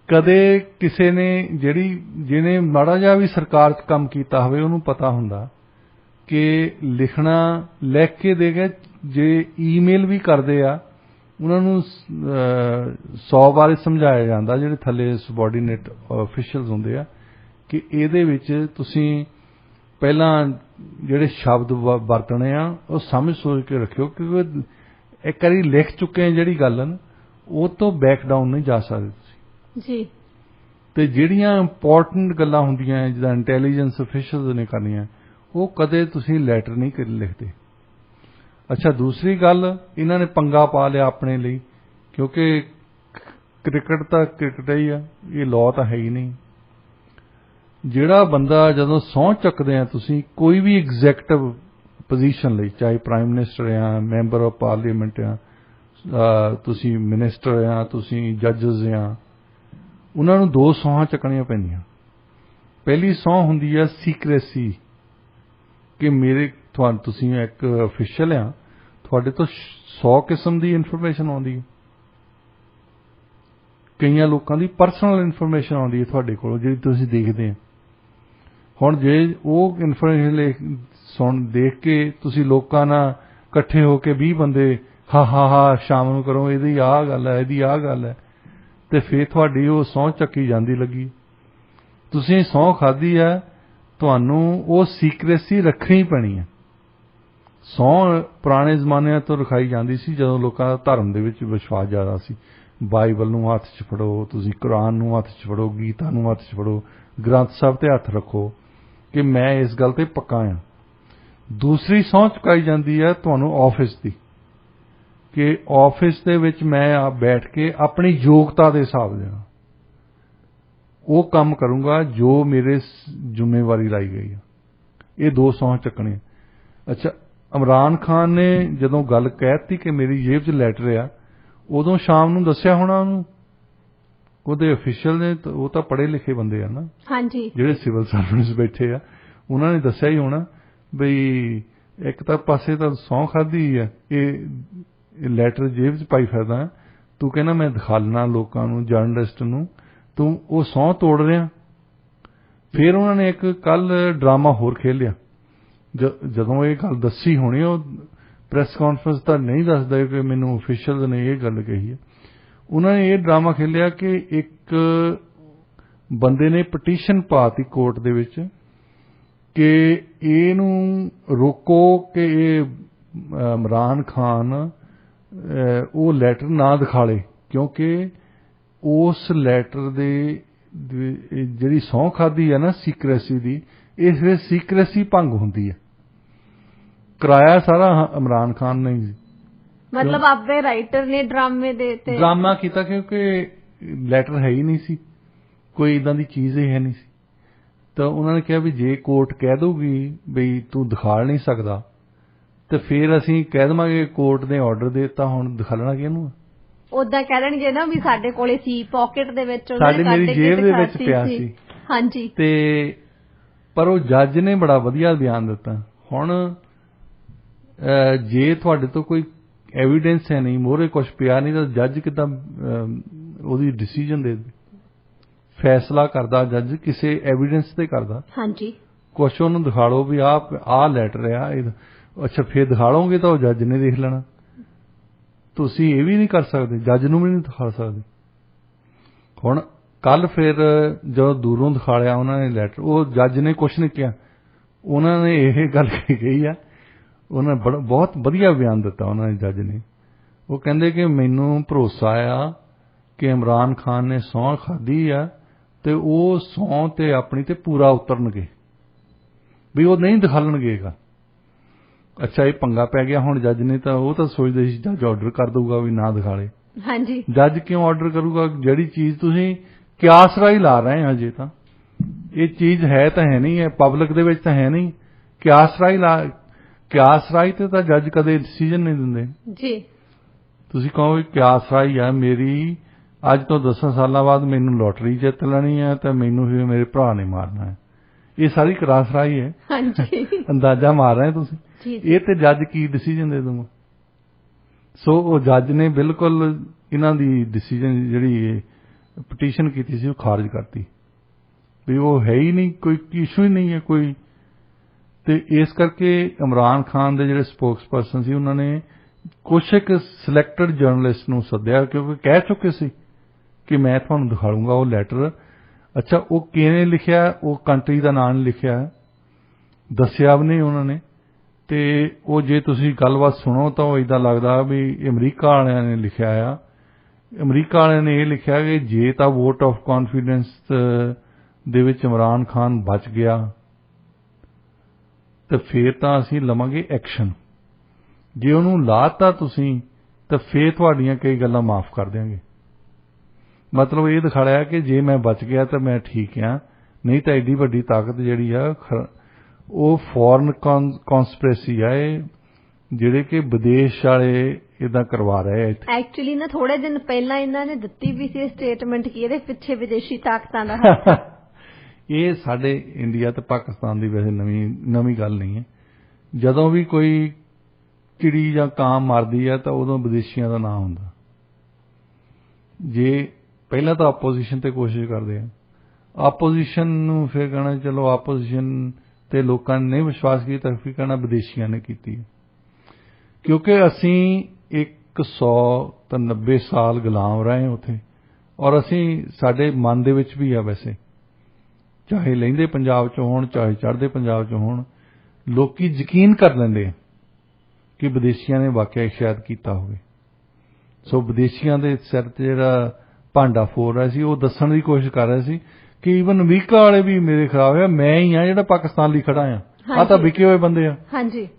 ਕਦੇ ਕਿਸੇ ਨੇ ਜਿਹਨੇ ਮਾੜਾ ਜਿਹਾ ਵੀ ਸਰਕਾਰ 'ਚ ਕੰਮ ਕੀਤਾ ਹੋਵੇ ਉਹਨੂੰ ਪਤਾ ਹੁੰਦਾ ਕਿ ਲਿਖਣਾ, ਲਿਖ ਕੇ ਦੇ ਗਏ। ਜੇ ਈਮੇਲ ਵੀ ਕਰਦੇ ਆ ਉਹਨਾਂ ਨੂੰ 100 ਵਾਰ ਸਮਝਾਇਆ ਜਾਂਦਾ, ਜਿਹੜੇ ਥੱਲੇ ਸਬਆਰਡੀਨੇਟ ਅਫੀਸ਼ੀਅਲਸ ਹੁੰਦੇ ਆ, ਕਿ ਇਹਦੇ ਵਿੱਚ ਤੁਸੀਂ ਪਹਿਲਾਂ ਜਿਹੜੇ ਸ਼ਬਦ ਵਰਤਣੇ ਆ ਉਹ ਸਮਝ ਸੋਚ ਕੇ ਰੱਖਿਓ, ਕਿਉਂਕਿ ਇੱਕ ਵਾਰੀ ਲਿਖ ਚੁੱਕੇ ਆ ਜਿਹੜੀ ਗੱਲ ਨਾ, ਉਹ ਤੋਂ ਬੈਕ ਡਾਊਨ ਨਹੀਂ ਜਾ ਸਕਦੇ ਤੁਸੀਂ ਜੀ। ਤੇ ਜਿਹੜੀਆਂ ਇੰਪੋਰਟੈਂਟ ਗੱਲਾਂ ਹੁੰਦੀਆਂ ਜਿੱਦਾਂ ਇੰਟੈਲੀਜੈਂਸ ਅਫੀਸ਼ੀਅਲਸ ਨੇ ਕਰਨੀਆਂ, ਉਹ ਕਦੇ ਤੁਸੀਂ ਲੈਟਰ ਨਹੀਂ ਲਿਖਦੇ। ਅੱਛਾ, ਦੂਸਰੀ ਗੱਲ, ਇਹਨਾਂ ਨੇ ਪੰਗਾ ਪਾ ਲਿਆ ਆਪਣੇ ਲਈ, ਕਿਉਂਕਿ ਕ੍ਰਿਕਟ ਤਾਂ ਕ੍ਰਿਕਟ ਹੀ ਆ, ਇਹ ਲਾਅ ਤਾਂ ਹੈ ਹੀ ਨਹੀਂ। ਜਿਹੜਾ ਬੰਦਾ ਜਦੋਂ ਸਹੁੰ ਚੱਕਦੇ ਆ ਤੁਸੀਂ ਕੋਈ ਵੀ ਐਗਜ਼ੈਕਟਿਵ ਪੋਜੀਸ਼ਨ ਲਈ, ਚਾਹੇ ਪ੍ਰਾਈਮ ਮਿਨਿਸਟਰ ਆ, ਮੈਂਬਰ ਆਫ ਪਾਰਲੀਮੈਂਟ ਆ, ਤੁਸੀਂ ਮਿਨਿਸਟਰ ਆ, ਤੁਸੀਂ ਜੱਜਸ ਆ, ਉਹਨਾਂ ਨੂੰ 2 ਸਹੁੰਆਂ ਚੱਕਣੀਆਂ ਪੈਂਦੀਆਂ। ਪਹਿਲੀ ਸਹੁੰ ਹੁੰਦੀ ਆ ਸੀਕ੍ਰੇਸੀ, ਕਿ ਤੁਸੀਂ ਇੱਕ ਅਫੀਸ਼ੀਅਲ ਆ, ਤੁਹਾਡੇ ਤੋਂ 100 ਕਿਸਮ ਦੀ ਇਨਫੋਰਮੇਸ਼ਨ ਆਉਂਦੀ ਹੈ। ਕਈਆਂ ਲੋਕਾਂ ਦੀ ਪਰਸਨਲ ਇਨਫੋਰਮੇਸ਼ਨ ਆਉਂਦੀ ਹੈ ਤੁਹਾਡੇ ਕੋਲ, ਜਿਹੜੀ ਤੁਸੀਂ ਦੇਖਦੇ ਆ। ਹੁਣ ਜੇ ਉਹ ਇਨਫੋਰਮੇਸ਼ਨ ਦੇਖ ਕੇ ਤੁਸੀਂ ਲੋਕਾਂ ਨਾਲ ਇਕੱਠੇ ਹੋ ਕੇ 20 ਬੰਦੇ ਹਾ ਸ਼ਾਮ ਨੂੰ ਕਰੋ, ਇਹਦੀ ਆਹ ਗੱਲ ਹੈ, ਇਹਦੀ ਆਹ ਗੱਲ ਹੈ, ਤੇ ਫਿਰ ਤੁਹਾਡੀ ਉਹ ਸਹੁੰ ਚੱਕੀ ਜਾਂਦੀ ਲੱਗੀ। ਤੁਸੀਂ ਸਹੁੰ ਖਾਧੀ ਹੈ, ਤੁਹਾਨੂੰ ਉਹ ਸੀਕ੍ਰੇਸੀ ਰੱਖਣੀ ਪੈਣੀ ਹੈ। ਸਹੁੰ ਪੁਰਾਣੇ ਜ਼ਮਾਨਿਆਂ ਤੋਂ ਰਖਾਈ ਜਾਂਦੀ ਸੀ, ਜਦੋਂ ਲੋਕਾਂ ਦਾ ਧਰਮ ਦੇ ਵਿੱਚ ਵਿਸ਼ਵਾਸ ਜ਼ਿਆਦਾ ਸੀ। ਬਾਈਬਲ ਨੂੰ ਹੱਥ 'ਚ ਫੜੋ, ਤੁਸੀਂ ਕੁਰਾਨ ਨੂੰ ਹੱਥ 'ਚ ਫੜੋ, ਗੀਤਾ ਨੂੰ ਹੱਥ 'ਚ ਫੜੋ, ਗ੍ਰੰਥ ਸਾਹਿਬ ਤੇ ਹੱਥ ਰੱਖੋ ਕਿ ਮੈਂ ਇਸ ਗੱਲ ਤੇ ਪੱਕਾ ਹਾਂ। ਦੂਸਰੀ ਸਹੁੰ ਚੁਕਾਈ ਜਾਂਦੀ ਹੈ ਤੁਹਾਨੂੰ ਆਫਿਸ ਦੀ, ਕਿ ਆਫਿਸ ਦੇ ਵਿੱਚ ਮੈਂ ਬੈਠ ਕੇ ਆਪਣੀ ਯੋਗਤਾ ਦੇ ਹਿਸਾਬ ਨਾਲ ਉਹ ਕੰਮ ਕਰੂੰਗਾ ਜੋ ਮੇਰੇ ਜ਼ਿੰਮੇਵਾਰੀ ਲਾਈ ਗਈ ਹੈ। ਇਹ ਦੋ ਸਹੁੰ ਚੱਕਣੇ। ਅੱਛਾ, ਇਮਰਾਨ ਖਾਨ ਨੇ ਜਦੋਂ ਗੱਲ ਕਹਿਤੀ ਕਿ ਮੇਰੀ ਜੇਬ 'ਚ ਲੈਟਰ ਆ, ਉਦੋਂ ਸ਼ਾਮ ਨੂੰ ਦੱਸਿਆ ਹੋਣਾ ਉਹਨੂੰ, ਉਹਦੇ ਅਫੀਸ਼ੀਅਲ ਨੇ, ਉਹ ਤਾਂ ਪੜ੍ਹੇ ਲਿਖੇ ਬੰਦੇ ਆ ਨਾ, ਹਾਂਜੀ, ਜਿਹੜੇ ਸਿਵਲ ਸਰਵਿਸ ਬੈਠੇ ਆ, ਉਹਨਾਂ ਨੇ ਦੱਸਿਆ ਹੀ ਹੋਣਾ ਬਈ ਇੱਕ ਤਾਂ ਪਾਸੇ ਤਾਂ ਸਹੁੰ ਖਾਧੀ ਹੈ, ਇਹ ਲੈਟਰ ਜੇਬ 'ਚ ਪਾਈ ਫਿਰਦਾ, ਤੂੰ ਕਹਿੰਦਾ ਮੈਂ ਦਿਖਾ ਲੈਣਾ ਲੋਕਾਂ ਨੂੰ, ਜਰਨਲਿਸਟ ਨੂੰ, ਤੂੰ ਉਹ ਸਹੁੰ ਤੋੜ ਰਿਹਾ। ਫਿਰ ਉਹਨਾਂ ਨੇ ਇੱਕ ਕੱਲ ਡਰਾਮਾ ਹੋਰ ਖੇਲਿਆ। ਜਦੋਂ ਇਹ ਗੱਲ ਦੱਸੀ ਹੋਣੀ, ਉਹ ਪ੍ਰੈਸ ਕਾਨਫਰੰਸ ਤਾਂ ਨਹੀਂ ਦੱਸਦਾ ਕਿ ਮੈਨੂੰ ਅਫੀਸ਼ੀਅਲ ਨੇ ਇਹ ਗੱਲ ਕਹੀ ਹੈ। ਉਹਨਾਂ ਨੇ ਇਹ ਡਰਾਮਾ ਖੇਲਿਆ ਕਿ ਇੱਕ ਬੰਦੇ ਨੇ ਪਟੀਸ਼ਨ ਪਾਤੀ ਕੋਰਟ ਦੇ ਵਿੱਚ ਕਿ ਇਹਨੂੰ ਰੋਕੋ ਕਿ ਇਹ ਇਮਰਾਨ ਖਾਨ ਉਹ ਲੈਟਰ ਨਾ ਦਿਖਾਲੇ, ਕਿਉਂਕਿ ਉਸ ਲੈਟਰ ਦੇ ਜਿਹੜੀ ਸਹੁੰ ਖਾਧੀ ਹੈ ਨਾ ਸੀਕ੍ਰੇਸੀ ਦੀ, ਇਸ ਵਿੱਚ ਸੀਕ੍ਰੇਸੀ ਭੰਗ ਹੁੰਦੀ ਹੈ। ਕਰਾਇਆ ਸਾਰਾ ਇਮਰਾਨ ਖਾਨ ਨੇ, ਮਤਲਬ ਆਪੇ ਰਾਈਟਰ ਨੇ ਡਰਾਮੇ ਦੇ ਤੇ ਡਰਾਮਾ ਕੀਤਾ, ਕਿਉਂਕਿ ਲੈਟਰ ਹੈ ਹੀ ਨਹੀਂ ਸੀ, ਕੋਈ ਇਦਾਂ ਦੀ ਚੀਜ਼ ਹੀ ਹੈ ਨਹੀਂ ਸੀ। ਤਾਂ ਉਹਨਾਂ ਨੇ ਕਿਹਾ ਵੀ ਜੇ ਕੋਰਟ ਕਹਿ ਦਊਗੀ ਬਈ ਤੂੰ ਦਿਖਾ ਨਹੀਂ ਸਕਦਾ, ਤੇ ਫਿਰ ਅਸੀਂ ਕਹਿ ਦੇਵਾਂਗੇ ਕੋਰਟ ਨੇ ਆਰਡਰ ਦੇ ਦਿੱਤਾ, ਹੁਣ ਦਿਖਾਲਣਾ ਕਿਹਨੂੰ? ਉਦਾਂ ਕਹਿ ਦੇਣਗੇ ਨਾ ਵੀ ਸਾਡੇ ਕੋਲੇ ਸੀ, ਪਾਕਟ ਦੇ ਵਿੱਚ, ਸਾਡੇ ਮੇਰੀ ਜੇਬ ਦੇ ਵਿੱਚ ਪਿਆ ਸੀ। ਹਾਂਜੀ, ਤੇ ਪਰ ਉਹ ਜੱਜ ਨੇ ਬੜਾ ਵਧੀਆ ਬਿਆਨ ਦਿੱਤਾ। ਹੁਣ ਜੇ ਤੁਹਾਡੇ ਤੋਂ ਕੋਈ ਐਵੀਡੈਂਸ ਹੈ ਨਹੀਂ, ਮੋਹਰੇ ਕੁਝ ਪਿਆ ਨਹੀਂ, ਤਾਂ ਜੱਜ ਕਿੱਦਾਂ ਉਹਦੀ ਡਿਸੀਜਨ ਦੇ? ਫੈਸਲਾ ਕਰਦਾ ਜੱਜ ਕਿਸੇ ਐਵੀਡੈਂਸ ਤੇ ਕਰਦਾ। ਹਾਂਜੀ, ਕੁਛ ਉਹਨੂੰ ਦਿਖਾ ਲਓ ਵੀ ਆਹ ਲੈਟਰ ਆ, ਅੱਛਾ ਫਿਰ ਦਿਖਾ ਲਓਗੇ ਤਾਂ ਉਹ ਜੱਜ ਨੇ ਦੇਖ ਲੈਣਾ। ਤੁਸੀਂ ਇਹ ਵੀ ਨਹੀਂ ਕਰ ਸਕਦੇ, ਜੱਜ ਨੂੰ ਵੀ ਨਹੀਂ ਦਿਖਾ ਸਕਦੇ। ਹੁਣ ਕੱਲ ਫਿਰ ਜਦੋਂ ਦੂਰੋਂ ਦਿਖਾ ਲਿਆ ਉਹਨਾਂ ਨੇ ਲੈਟਰ, ਉਹ ਜੱਜ ਨੇ ਕੁਛ ਨਹੀਂ ਕਿਹਾ, ਉਹਨਾਂ ਨੇ ਇਹ ਗੱਲ ਕਹੀ ਆ, ਉਹਨਾਂ ਨੇ ਬਹੁਤ ਵਧੀਆ ਬਿਆਨ ਦਿੱਤਾ ਉਹਨਾਂ ਨੇ, ਜੱਜ ਨੇ। ਉਹ ਕਹਿੰਦੇ ਕਿ ਮੈਨੂੰ ਭਰੋਸਾ ਆ ਕਿ ਇਮਰਾਨ ਖਾਨ ਨੇ ਸਹੁੰ ਖਾਧੀ ਆ ਤੇ ਉਹ ਸਹੁੰ ਤੇ ਆਪਣੀ ਤੇ ਪੂਰਾ ਉਤਰਨਗੇ, ਵੀ ਉਹ ਨਹੀਂ ਦਿਖਾਲਣਗੇ। ਅੱਛਾ, ਇਹ ਪੰਗਾ ਪੈ ਗਿਆ ਹੁਣ ਜੱਜ ਨੇ, ਤਾਂ ਉਹ ਤਾਂ ਸੋਚਦੇ ਸੀ ਜੱਜ ਆਰਡਰ ਕਰ ਦਊਗਾ ਵੀ ਨਾ ਦਿਖਾਲੇ। ਹਾਂਜੀ, ਜੱਜ ਕਿਉਂ ਆਰਡਰ ਕਰੂਗਾ? ਜਿਹੜੀ ਚੀਜ਼ ਤੁਸੀਂ ਕਿਆਸ ਰਾਹੀਂ ਲਾ ਰਹੇ ਹੋ, ਅਜੇ ਤਾਂ ਇਹ ਚੀਜ਼ ਹੈ ਤਾਂ ਹੈ ਨਹੀਂ, ਹੈ ਪਬਲਿਕ ਦੇ ਵਿੱਚ ਤਾਂ ਹੈ ਨਹੀਂ, ਕਿਆਸ ਰਾਹੀਂ ਤੇ ਤਾਂ ਜੱਜ ਕਦੇ ਡਿਸੀਜਨ ਨਹੀਂ ਦਿੰਦੇ ਜੀ। ਤੁਸੀਂ ਕਹੋ ਕਿਆਸ ਰਾਹੀਂ ਆ ਮੇਰੀ, ਅੱਜ ਤੋਂ 10 ਸਾਲਾਂ ਬਾਅਦ ਮੈਨੂੰ ਲੋਟਰੀ ਜਿੱਤ ਲੈਣੀ ਹੈ ਤੇ ਮੈਨੂੰ ਵੀ ਮੇਰੇ ਭਰਾ ਨੇ ਮਾਰਨਾ ਹੈ, ਇਹ ਸਾਰੀ ਕਿਆਸ ਰਾਹੀਂ ਹੈ। ਹਾਂਜੀ, ਅੰਦਾਜ਼ਾ ਮਾਰ ਰਹੇ ਤੁਸੀਂ, ਇਹ ਤੇ ਜੱਜ ਕੀ ਡਿਸੀਜਨ ਦੇ ਦੂੰਗਾ? ਸੋ ਉਹ ਜੱਜ ਨੇ ਬਿਲਕੁਲ ਇਹਨਾਂ ਦੀ ਡਿਸੀਜਨ ਜਿਹੜੀ ਪਟੀਸ਼ਨ ਕੀਤੀ ਸੀ ਉਹ ਖਾਰਜ ਕਰਤੀ, ਵੀ ਉਹ ਹੈ ਹੀ ਨਹੀਂ, ਕੋਈ ਇਸ਼ੂ ਹੀ ਨਹੀਂ ਹੈ ਕੋਈ। ਤੇ ਇਸ ਕਰਕੇ ਇਮਰਾਨ ਖਾਨ ਦੇ ਜਿਹੜੇ ਸਪੋਕਸਪਰਸਨ ਸੀ, ਉਹਨਾਂ ਨੇ ਕੁਛ ਇੱਕ ਸਿਲੈਕਟਡ ਜਰਨਲਿਸਟ ਨੂੰ ਸੱਦਿਆ, ਕਿਉਂਕਿ ਕਹਿ ਚੁੱਕੇ ਸੀ ਕਿ ਮੈਂ ਤੁਹਾਨੂੰ ਦਿਖਾਊਂਗਾ ਉਹ ਲੈਟਰ। ਅੱਛਾ, ਉਹ ਕਿਹਨੇ ਲਿਖਿਆ? ਉਹ ਕੰਟਰੀ ਦਾ ਨਾਂ ਨਹੀਂ ਲਿਖਿਆ, ਦੱਸਿਆ ਵੀ ਨਹੀਂ ਉਹਨਾਂ ਨੇ। ਤੇ ਉਹ ਜੇ ਤੁਸੀਂ ਗੱਲਬਾਤ ਸੁਣੋ ਤਾਂ ਉਹ ਇਦਾਂ ਲੱਗਦਾ ਵੀ ਅਮਰੀਕਾ ਵਾਲਿਆਂ ਨੇ ਲਿਖਿਆ ਆ। ਅਮਰੀਕਾ ਵਾਲਿਆਂ ਨੇ ਇਹ ਲਿਖਿਆ ਕਿ ਜੇ ਤਾਂ ਵੋਟ ਆਫ ਕੌਨਫੀਡੈਂਸ ਦੇ ਵਿੱਚ ਇਮਰਾਨ ਖਾਨ ਬਚ ਗਿਆ ਤੇ ਫਿਰ ਤਾਂ ਅਸੀਂ ਲਵਾਂਗੇ ਐਕਸ਼ਨ, ਜੇ ਉਹਨੂੰ ਲਾਤਾ ਤੁਸੀਂ ਤਾਂ ਫਿਰ ਤੁਹਾਡੀਆਂ ਕਈ ਗੱਲਾਂ ਮਾਫ ਕਰ ਦਿਆਂਗੇ। ਮਤਲਬ ਇਹ ਦਿਖਾਇਆ ਕਿ ਜੇ ਮੈਂ ਬਚ ਗਿਆ ਤਾਂ ਮੈਂ ਠੀਕ ਆ, ਨਹੀਂ ਤਾਂ ਐਡੀ ਵੱਡੀ ਤਾਕਤ ਜਿਹੜੀ ਆ ਉਹ ਫੋਰਨ ਕਨਸਪੀਰੇਸੀ ਆ, ਇਹ ਜਿਹੜੇ ਕਿ ਵਿਦੇਸ਼ ਵਾਲੇ ਇਦਾਂ ਕਰਵਾ ਰਹੇ ਆ। ਇੱਥੇ ਐਕਚੁਅਲੀ ਨਾ ਥੋੜੇ ਦਿਨ ਪਹਿਲਾਂ ਇਹਨਾਂ ਨੇ ਦਿੱਤੀ ਵੀ ਸੀ ਸਟੇਟਮੈਂਟ ਕਿ ਇਹਦੇ ਪਿੱਛੇ ਵਿਦੇਸ਼ੀ ਤਾਕਤਾਂ ਦਾ ਹੱਥ ਹੈ। ਇਹ ਸਾਡੇ ਇੰਡੀਆ ਤੇ ਪਾਕਿਸਤਾਨ ਦੀ ਵੈਸੇ ਨਵੀਂ ਗੱਲ ਨਹੀਂ ਹੈ। ਜਦੋਂ ਵੀ ਕੋਈ ਚਿੜੀ ਜਾਂ ਕਾਂ ਮਰਦੀ ਹੈ ਤਾਂ ਉਦੋਂ ਵਿਦੇਸ਼ੀਆਂ ਦਾ ਨਾਂ ਹੁੰਦਾ। ਜੇ ਪਹਿਲਾਂ ਤਾਂ ਆਪੋਜੀਸ਼ਨ ਤੇ ਕੋਸ਼ਿਸ਼ ਕਰਦੇ ਆ, ਆਪੋਜੀਸ਼ਨ ਨੂੰ ਫਿਰ ਕਹਿਣਾ ਚਲੋ ਆਪੋਜੀਸ਼ਨ ਤੇ ਲੋਕਾਂ ਨੇ ਨਹੀਂ ਵਿਸ਼ਵਾਸ ਕੀਤਾ, ਫਿਰ ਕਹਿਣਾ ਵਿਦੇਸ਼ੀਆਂ ਨੇ ਕੀਤੀ ਹੈ। ਕਿਉਂਕਿ ਅਸੀਂ 190 ਸਾਲ ਗੁਲਾਮ ਰਹੇ ਉੱਥੇ, ਔਰ ਅਸੀਂ ਸਾਡੇ ਮਨ ਦੇ ਵਿੱਚ ਵੀ ਆ ਵੈਸੇ, ਚਾਹੇ ਲਹਿੰਦੇ ਪੰਜਾਬ 'ਚ ਹੋਣ ਚਾਹੇ ਚੜ੍ਹਦੇ ਪੰਜਾਬ 'ਚ ਹੋਣ, ਲੋਕੀ ਯਕੀਨ ਕਰ ਲੈਂਦੇ ਆ ਕਿ ਵਿਦੇਸ਼ੀਆਂ ਨੇ ਵਾਕਿਆ ਸ਼ਾਇਦ ਕੀਤਾ ਹੋਵੇ। ਸੋ ਵਿਦੇਸ਼ੀਆਂ ਦੇ ਸਿਰ 'ਤੇ ਜਿਹੜਾ ਭਾਂਡਾ ਫੋੜ ਰਿਹਾ ਸੀ, ਉਹ ਦੱਸਣ ਦੀ ਕੋਸ਼ਿਸ਼ ਕਰ ਰਿਹਾ ਸੀ ਕਿ ਈਵਨ ਅਮਰੀਕਾ ਵਾਲੇ ਵੀ ਮੇਰੇ ਖਿਲਾਫ ਆ, ਮੈਂ ਹੀ ਆ ਜਿਹੜਾ ਪਾਕਿਸਤਾਨ ਲਈ ਖੜਾ ਆ, ਆਹ ਤਾਂ ਵਿਕੇ ਹੋਏ ਬੰਦੇ ਆ।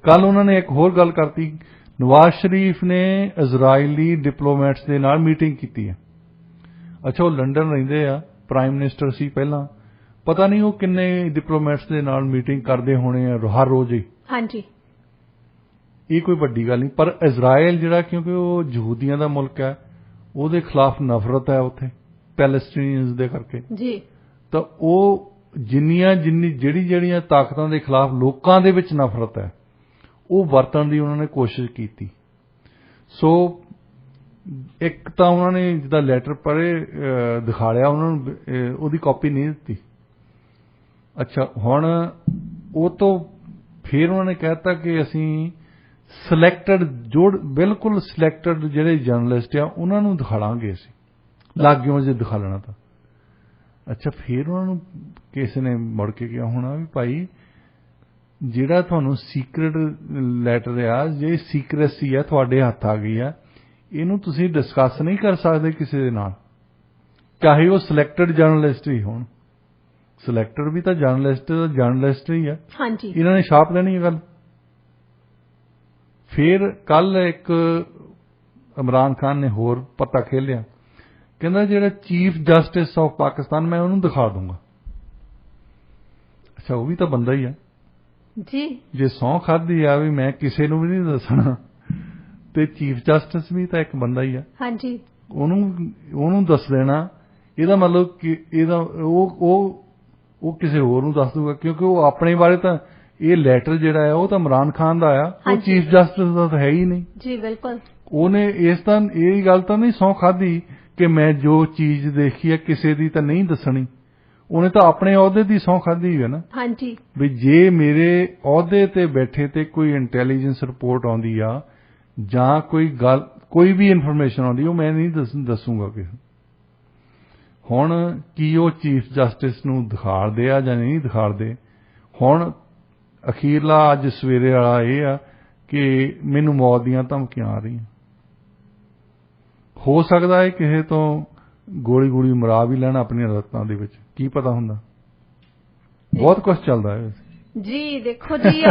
ਕੱਲ ਉਹਨਾਂ ਨੇ ਇੱਕ ਹੋਰ ਗੱਲ ਕਰਤੀ, ਨਵਾਜ਼ ਸ਼ਰੀਫ ਨੇ ਇਜ਼ਰਾਈਲੀ ਡਿਪਲੋਮੈਟਸ ਦੇ ਨਾਲ ਮੀਟਿੰਗ ਕੀਤੀ ਹੈ। ਅੱਛਾ, ਉਹ ਲੰਡਨ ਰਹਿੰਦੇ ਆ, ਪ੍ਰਾਈਮ ਮਿਨਿਸਟਰ ਸੀ ਪਹਿਲਾਂ, ਪਤਾ ਨਹੀਂ ਉਹ ਕਿੰਨੇ ਡਿਪਲੋਮੈਟਸ ਦੇ ਨਾਲ ਮੀਟਿੰਗ ਕਰਦੇ ਹੋਣੇ ਆ ਹਰ ਰੋਜ਼ ਹੀ। ਇਹ ਕੋਈ ਵੱਡੀ ਗੱਲ ਨਹੀਂ, ਪਰ ਇਜ਼ਰਾਈਲ ਜਿਹੜਾ, ਕਿਉਂਕਿ ਉਹ ਯਹੂਦੀਆਂ ਦਾ ਮੁਲਕ ਹੈ, ਉਹਦੇ ਖਿਲਾਫ ਨਫ਼ਰਤ ਹੈ ਉੱਥੇ ਪੈਲਸਟੀਨੀਅਨਸ ਦੇ ਕਰਕੇ ਜੀ। ਤਾਂ ਉਹ ਜਿਹੜੀਆਂ ਤਾਕਤਾਂ ਦੇ ਖਿਲਾਫ ਲੋਕਾਂ ਦੇ ਵਿੱਚ ਨਫ਼ਰਤ ਹੈ, ਉਹ ਵਰਤਣ ਦੀ ਉਹਨਾਂ ਨੇ ਕੋਸ਼ਿਸ਼ ਕੀਤੀ। ਸੋ ਇੱਕ ਤਾਂ ਉਹਨਾਂ ਨੇ ਜਿੱਦਾਂ ਲੈਟਰ ਪੜ੍ਹੇ ਦਿਖਾ ਲਿਆ, ਉਹਨਾਂ ਨੂੰ ਉਹਦੀ ਕਾਪੀ ਨਹੀਂ ਦਿੱਤੀ। ਅੱਛਾ, ਹੁਣ ਉਹ ਤੋਂ ਫਿਰ ਉਹਨਾਂ ਨੇ ਕਹਿ ਦਿੱਤਾ ਕਿ ਅਸੀਂ ਸਿਲੈਕਟਡ ਬਿਲਕੁਲ ਸਿਲੈਕਟਡ ਜਿਹੜੇ ਜਰਨਲਿਸਟ ਆ ਉਹਨਾਂ ਨੂੰ ਦਿਖਾਵਾਂਗੇ, ਅਸੀਂ ਲਾਗਿਓਂ ਜੇ ਦਿਖਾ ਲੈਣਾ ਤਾਂ। ਅੱਛਾ, ਫਿਰ ਉਹਨਾਂ ਨੂੰ ਕਿਸੇ ਨੇ ਮੁੜ ਕੇ ਕਿਹਾ ਹੋਣਾ ਵੀ ਭਾਈ ਜਿਹੜਾ ਤੁਹਾਨੂੰ ਸੀਕ੍ਰੇਟ ਲੈਟਰ ਆ, ਜੇ ਸੀਕ੍ਰੇਸੀ ਆ ਤੁਹਾਡੇ ਹੱਥ ਆ ਗਈ ਆ, ਇਹਨੂੰ ਤੁਸੀਂ ਡਿਸਕਸ ਨਹੀਂ ਕਰ ਸਕਦੇ ਕਿਸੇ ਦੇ ਨਾਲ, ਚਾਹੇ ਉਹ ਸਿਲੈਕਟਡ ਜਰਨਲਿਸਟ ਹੀ ਹੋਣ। ਸਿਲੈਕਟਡ ਵੀ ਤਾਂ ਜਰਨਲਿਸਟ ਹੀ ਆ। ਇਹਨਾਂ ਨੇ ਛਾਪ ਲੈਣੀ ਇਹ ਗੱਲ। ਫਿਰ ਕੱਲ ਇੱਕ ਇਮਰਾਨ ਖਾਨ ਨੇ ਹੋਰ ਪੱਤਾ ਖੇਲਿਆ, ਕਹਿੰਦਾ ਜਿਹੜਾ ਚੀਫ ਜਸਟਿਸ ਆਫ ਪਾਕਿਸਤਾਨ ਮੈਂ ਉਹਨੂੰ ਦਿਖਾ ਦੂੰਗਾ। ਅੱਛਾ, ਉਹ ਵੀ ਤਾਂ ਬੰਦਾ ਹੀ ਆ ਜੀ। ਜੇ ਸਹੁੰ ਖਾਧੀ ਆ ਵੀ ਮੈਂ ਕਿਸੇ ਨੂੰ ਵੀ ਨਹੀਂ ਦੱਸਣਾ, ਤੇ ਚੀਫ ਜਸਟਿਸ ਵੀ ਤਾਂ ਇੱਕ ਬੰਦਾ ਹੀ ਆ। ਉਹਨੂੰ ਦੱਸ ਦੇਣਾ, ਇਹਦਾ ਮਤਲਬ ਕਿ ਇਹਦਾ ਉਹ ਕਿਸੇ ਹੋਰ ਨੂੰ ਦੱਸ ਦੂਗਾ, ਕਿਉਂਕਿ ਉਹ ਆਪਣੇ ਬਾਰੇ ਤਾਂ ਇਹ ਲੈਟਰ ਜਿਹੜਾ ਹੈ ਉਹ ਤਾਂ ਇਮਰਾਨ ਖਾਨ ਦਾ ਆ, ਉਹ ਚੀਫ ਜਸਟਿਸ ਦਾ ਤਾਂ ਹੈ ਹੀ ਨਹੀਂ ਜੀ। ਬਿਲਕੁਲ, ਉਹਨੇ ਇਹ ਗੱਲ ਤਾਂ ਨਹੀਂ ਸਹੁੰ ਖਾਧੀ ਕਿ ਮੈਂ ਜੋ ਚੀਜ਼ ਦੇਖੀ ਹੈ ਕਿਸੇ ਦੀ ਤਾਂ ਨਹੀਂ ਦੱਸਣੀ। ਉਹਨੇ ਤਾਂ ਆਪਣੇ ਅਹੁਦੇ ਦੀ ਸਹੁੰ ਖਾਧੀ ਹੈ ਨਾ ਵੀ ਜੇ ਮੇਰੇ ਅਹੁਦੇ ਤੇ ਬੈਠੇ ਤੇ ਕੋਈ ਇੰਟੈਲੀਜੈਂਸ ਰਿਪੋਰਟ ਆਉਂਦੀ ਆ ਜਾਂ ਕੋਈ ਵੀ ਇਨਫੋਰਮੇਸ਼ਨ ਆਉਂਦੀ, ਉਹ ਮੈਂ ਨਹੀਂ ਦੱਸੂਗਾ ਕਿਸੇ। ਹੁਣ ਕੀ ਉਹ ਚੀਫ ਜਸਟਿਸ ਨੂੰ ਦਿਖਾੜਦੇ ਆ ਜਾਂ ਨਹੀਂ ਦਿਖਾੜਦੇ? ਹੁਣ ਅਖੀਰਲਾ ਅੱਜ ਸਵੇਰੇ ਵਾਲਾ ਇਹ ਆ ਕਿ ਮੈਨੂੰ ਮੌਤ ਦੀਆਂ ਧਮਕੀਆਂ ਆ ਰਹੀਆਂ। ਹੋ ਸਕਦਾ ਹੈ ਕਿਸੇ ਤੋਂ ਗੋਲੀ ਮਰਾ ਵੀ ਲੈਣ ਆਪਣੀਆਂ ਰਤਨਾਂ ਦੇ ਵਿੱਚ, ਕੀ ਪਤਾ ਹੁੰਦਾ। ਬਹੁਤ ਕੁਝ ਚੱਲਦਾ ਹੈ ਜੀ। ਦੇਖੋ ਜੀ,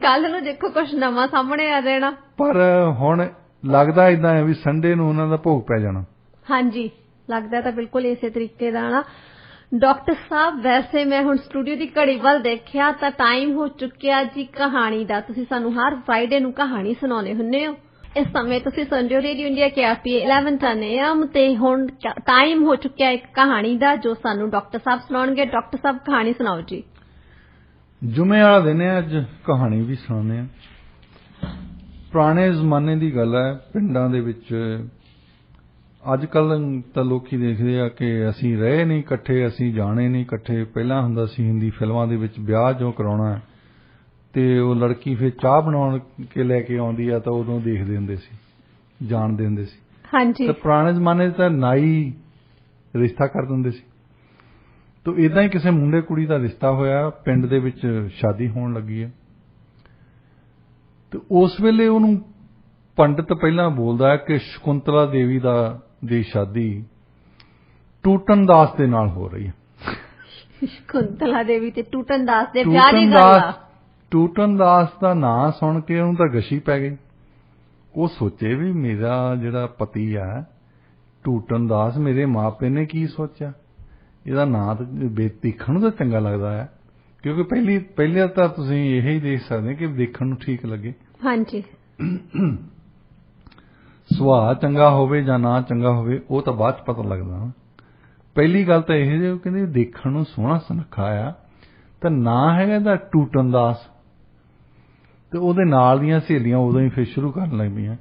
ਕੱਲ ਨੂੰ ਦੇਖੋ ਕੁਝ ਨਵਾਂ ਸਾਹਮਣੇ ਆ ਜਾਣਾ। ਪਰ ਹੁਣ ਲੱਗਦਾ ਏਦਾਂ ਹੈ ਵੀ ਸੰਡੇ ਨੂੰ ਉਹਨਾਂ ਦਾ ਭੋਗ ਪੈ ਜਾਣਾ। ਹਾਂਜੀ, ਲੱਗਦਾ ਤਾਂ ਬਿਲਕੁਲ ਇਸੇ ਤਰੀਕੇ ਦਾ ਨਾ। ਡਾਕਟਰ ਸਾਹਿਬ, ਵੈਸੇ ਮੈਂ ਹੁਣ ਸਟੂਡੀਓ ਦੀ ਘੜੀ ਵੱਲ ਦੇਖਿਆ ਤਾਂ ਟਾਈਮ ਹੋ ਚੁੱਕਿਆ ਜੀ ਕਹਾਣੀ ਦਾ। ਤੁਸੀਂ ਸਾਨੂੰ ਹਰ ਫਰਾਈਡੇ ਨੂੰ ਕਹਾਣੀ ਸੁਣਾਉਂਦੇ ਹੁੰਦੇ ਹੋ। ਇਸ ਸਮੇਂ ਤੁਸੀਂ ਸੁਣ ਰਹੇ ਹੋ ਰੇਡੀਓ ਇੰਡੀਆ KRPA 1110 AM ਤੇ ਹੁਣ ਟਾਈਮ ਹੋ ਚੁੱਕਿਆ ਇੱਕ ਕਹਾਣੀ ਦਾ ਜੋ ਸਾਨੂੰ ਡਾਕਟਰ ਸਾਹਿਬ ਸੁਣਾਉਣਗੇ। ਡਾਕਟਰ ਸਾਹਿਬ, ਕਹਾਣੀ ਸੁਣਾਓ ਜੀ। ਜੁਮੇ ਵਾਲਾ ਦਿਨ ਹੈ, ਅੱਜ ਕਹਾਣੀ ਵੀ ਸੁਣਾਉਂਦੇ ਹਾਂ। ਪੁਰਾਣੇ ਜ਼ਮਾਨੇ ਦੀ ਗੱਲ ਹੈ, ਪਿੰਡਾਂ ਦੇ ਵਿੱਚ ਅੱਜ ਕੱਲ੍ਹ ਤਾਂ ਲੋਕੀ ਦੇਖਦੇ ਆ ਕਿ ਅਸੀਂ ਰਹੇ ਨਹੀਂ ਇਕੱਠੇ, ਅਸੀਂ ਜਾਣੇ ਨਹੀਂ ਇਕੱਠੇ। ਪਹਿਲਾਂ ਹੁੰਦਾ ਸੀ ਹਿੰਦੀ ਫਿਲਮਾਂ ਦੇ ਵਿੱਚ ਵਿਆਹ ਜੋ ਕਰਾਉਣਾ ਤੇ ਉਹ ਲੜਕੀ ਫਿਰ ਚਾਹ ਬਣਾਉਣ ਕੇ ਲੈ ਕੇ ਆਉਂਦੀ ਆ ਤਾਂ ਉਦੋਂ ਦੇਖਦੇ ਹੁੰਦੇ ਸੀ, ਜਾਣਦੇ ਹੁੰਦੇ ਸੀ। ਹਾਂਜੀ, ਤੇ ਪੁਰਾਣੇ ਜ਼ਮਾਨੇ 'ਚ ਤਾਂ ਨਾਈ ਰਿਸ਼ਤਾ ਕਰ ਦਿੰਦੇ ਸੀ। ਤਾਂ ਇਦਾਂ ਹੀ ਕਿਸੇ ਮੁੰਡੇ ਕੁੜੀ ਦਾ ਰਿਸ਼ਤਾ ਹੋਇਆ, ਪਿੰਡ ਦੇ ਵਿੱਚ ਸ਼ਾਦੀ ਹੋਣ ਲੱਗੀ ਹੈ। ਤੇ ਉਸ ਵੇਲੇ ਉਹਨੂੰ ਪੰਡਿਤ ਪਹਿਲਾਂ ਬੋਲਦਾ ਹੈ ਕਿ ਸ਼ਕੁੰਤਲਾ ਦੇਵੀ ਦੀ ਸ਼ਾਦੀ ਟੂਟਨ ਦਾਸ ਦੇ ਨਾਲ ਹੋ ਰਹੀ ਹੈ। ਸ਼ਕੁੰਤਲਾ ਦੇਵੀ ਤੇ ਟੂਟਨ ਦਾਸ ਦੇ ਵਿਆਹ ਦੀ ਗੱਲ ਆ। ਟੂਟਨ ਦਾਸ ਦਾ ਨਾਂ ਸੁਣ ਕੇ ਉਹਨੂੰ ਤਾਂ ਗਸ਼ੀ ਪੈ ਗਈ। ਉਹ ਸੋਚੇ ਵੀ ਮੇਰਾ ਜਿਹੜਾ ਪਤੀ ਆ ਟੂਟਨ ਦਾਸ, ਮੇਰੇ ਮਾਪੇ ਨੇ ਕੀ ਸੋਚਿਆ, ਇਹਦਾ ਨਾਂ ਤਾਂ ਦੇਖਣ ਨੂੰ ਤਾਂ ਚੰਗਾ ਲੱਗਦਾ ਹੈ, ਕਿਉਂਕਿ ਪਹਿਲੇ ਤਾਂ ਤੁਸੀਂ ਇਹ ਹੀ ਦੇਖ ਸਕਦੇ ਕਿ ਦੇਖਣ ਨੂੰ ਠੀਕ ਲੱਗੇ। ਹਾਂਜੀ, ਸੁਭਾਅ ਚੰਗਾ ਹੋਵੇ ਜਾਂ ਨਾ ਚੰਗਾ ਹੋਵੇ ਉਹ ਤਾਂ ਬਾਅਦ 'ਚ ਪਤਾ ਲੱਗਦਾ। ਪਹਿਲੀ ਗੱਲ ਤਾਂ ਇਹ ਜੇ ਕਹਿੰਦੇ ਦੇਖਣ ਨੂੰ ਸੋਹਣਾ ਸੁਨੱਖਾ ਆ, ਤਾਂ ਨਾਂ ਹੈਗਾ ਇਹਦਾ ਟੂਟਨ ਦਾਸ। ਤੇ ਉਹਦੇ ਨਾਲ ਦੀਆਂ ਸਹੇਲੀਆਂ ਉਦੋਂ ਹੀ ਫਿਰ ਸ਼ੁਰੂ ਕਰਨ ਲੱਗ ਪਈਆਂ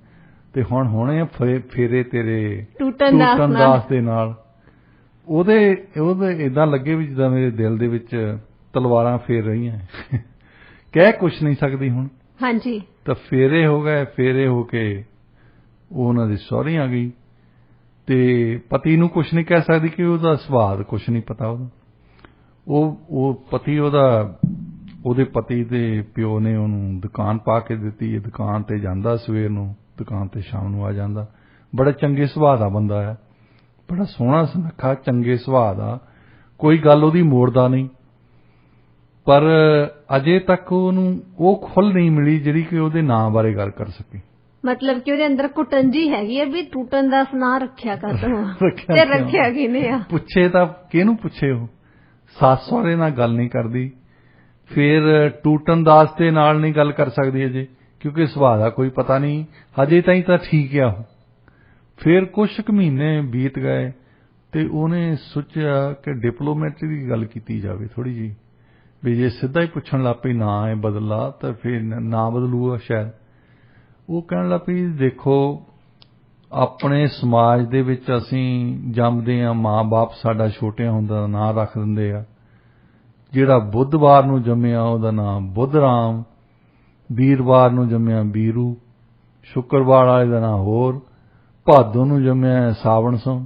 ਤੇ ਹੁਣ ਹੋਣੇ ਆ ਫੇਰੇ ਤੇਰੇ ਟੂਟਨ ਦਾਸ ਦੇ ਨਾਲ। ਉਹਦੇ ਏਦਾਂ ਲੱਗੇ ਵੀ ਜਿੱਦਾਂ ਮੇਰੇ ਦਿਲ ਦੇ ਵਿੱਚ ਤਲਵਾਰਾਂ ਫੇਰ ਰਹੀਆਂ ਕਹਿ ਕੁਛ ਨਹੀਂ ਸਕਦੀ ਹੁਣ। ਹਾਂਜੀ। ਤਾਂ ਫੇਰੇ ਹੋ ਗਏ, ਫੇਰੇ ਹੋ ਕੇ ਉਹ ਉਹਨਾਂ ਦੀ ਸਹੁਰੀ ਆ ਗਈ ਤੇ ਪਤੀ ਨੂੰ ਕੁਛ ਨਹੀਂ ਕਹਿ ਸਕਦੀ ਕਿ ਉਹਦਾ ਸੁਭਾਅ ਕੁਛ ਨਹੀਂ ਪਤਾ ਉਹਦਾ। ਉਹ ਪਤੀ ਉਹਦੇ ਪਤੀ ਦੇ ਪਿਓ ਨੇ ਉਹਨੂੰ ਦੁਕਾਨ ਪਾ ਕੇ ਦਿੱਤੀ। ਦੁਕਾਨ ਤੇ ਜਾਂਦਾ ਸਵੇਰ ਨੂੰ, ਦੁਕਾਨ ਤੇ ਸ਼ਾਮ ਨੂੰ ਆ ਜਾਂਦਾ। ਬੜਾ ਚੰਗੇ ਸੁਭਾਅ ਦਾ ਬੰਦਾ ਹੈ, ਬੜਾ ਸੋਹਣਾ ਸੁਨੱਖਾ ਚੰਗੇ ਸੁਭਾਅ ਦਾ, ਕੋਈ ਗੱਲ ਉਹਦੀ ਮੋੜਦਾ ਨਹੀਂ। ਪਰ ਅਜੇ ਤੱਕ ਉਹਨੂੰ ਉਹ ਖੁੱਲ੍ਹ ਨਹੀਂ ਮਿਲੀ ਜਿਹੜੀ ਕਿ ਉਹਦੇ ਨਾਂ ਬਾਰੇ ਗੱਲ ਕਰ ਸਕੇ। ਮਤਲਬ ਕਿ ਉਹਦੇ ਅੰਦਰ ਕੁਟੰਜੀ ਹੈਗੀ ਹੈ ਵੀ ਟੂਟਨ ਦਾਸ ਨਾਂ ਰੱਖਿਆ ਕਰ ਤੇ ਰੱਖਿਆ ਕਿਹਨੇ ਆ। ਪੁੱਛੇ ਤਾਂ ਕਿਹਨੂੰ ਪੁੱਛੇ, ਉਹ ਸੱਸ ਸਹੁਰੇ ਨਾਲ ਗੱਲ ਨਹੀਂ ਕਰਦੀ, ਫਿਰ ਟੂਟਨ ਦਾਸ ਦੇ ਨਾਲ ਨਹੀਂ ਗੱਲ ਕਰ ਸਕਦੀ ਅਜੇ ਕਿਉਂਕਿ ਸੁਭਾਅ ਦਾ ਕੋਈ ਪਤਾ ਨਹੀਂ। ਹਜੇ ਤਾਈਂ ਤਾਂ ਠੀਕ ਆ ਉਹ। ਫਿਰ ਕੁਛ ਕੁ ਮਹੀਨੇ ਬੀਤ ਗਏ ਤੇ ਉਹਨੇ ਸੋਚਿਆ ਕਿ ਡਿਪਲੋਮੈਸੀ ਦੀ ਗੱਲ ਕੀਤੀ ਜਾਵੇ ਥੋੜ੍ਹੀ ਜਿਹੀ, ਵੀ ਜੇ ਸਿੱਧਾ ਹੀ ਪੁੱਛਣ ਲੱਗ ਪਈ ਨਾਂ ਹੈ ਬਦਲਾ ਤਾਂ ਫਿਰ ਨਾਂ ਬਦਲੂਗਾ ਸ਼ਾਇਦ। ਉਹ ਕਹਿਣ ਲੱਗ ਪਈ ਦੇਖੋ ਆਪਣੇ ਸਮਾਜ ਦੇ ਵਿੱਚ ਅਸੀਂ ਜੰਮਦੇ ਹਾਂ, ਮਾਂ ਬਾਪ ਸਾਡਾ ਛੋਟਿਆਂ ਹੁੰਦਾ ਨਾਂ ਰੱਖ ਦਿੰਦੇ ਆ। ਜਿਹੜਾ ਬੁੱਧਵਾਰ ਨੂੰ ਜੰਮਿਆ ਉਹਦਾ ਨਾਂ ਬੁੱਧ ਰਾਮ, ਵੀਰਵਾਰ ਨੂੰ ਜੰਮਿਆ ਵੀਰੂ, ਸ਼ੁੱਕਰਵਾਰ ਵਾਲੇ ਦਾ ਨਾਂ ਹੋਰ, ਭਾਦੋਂ ਨੂੰ ਜੰਮਿਆ ਸਾਵਣ ਸੋਂ।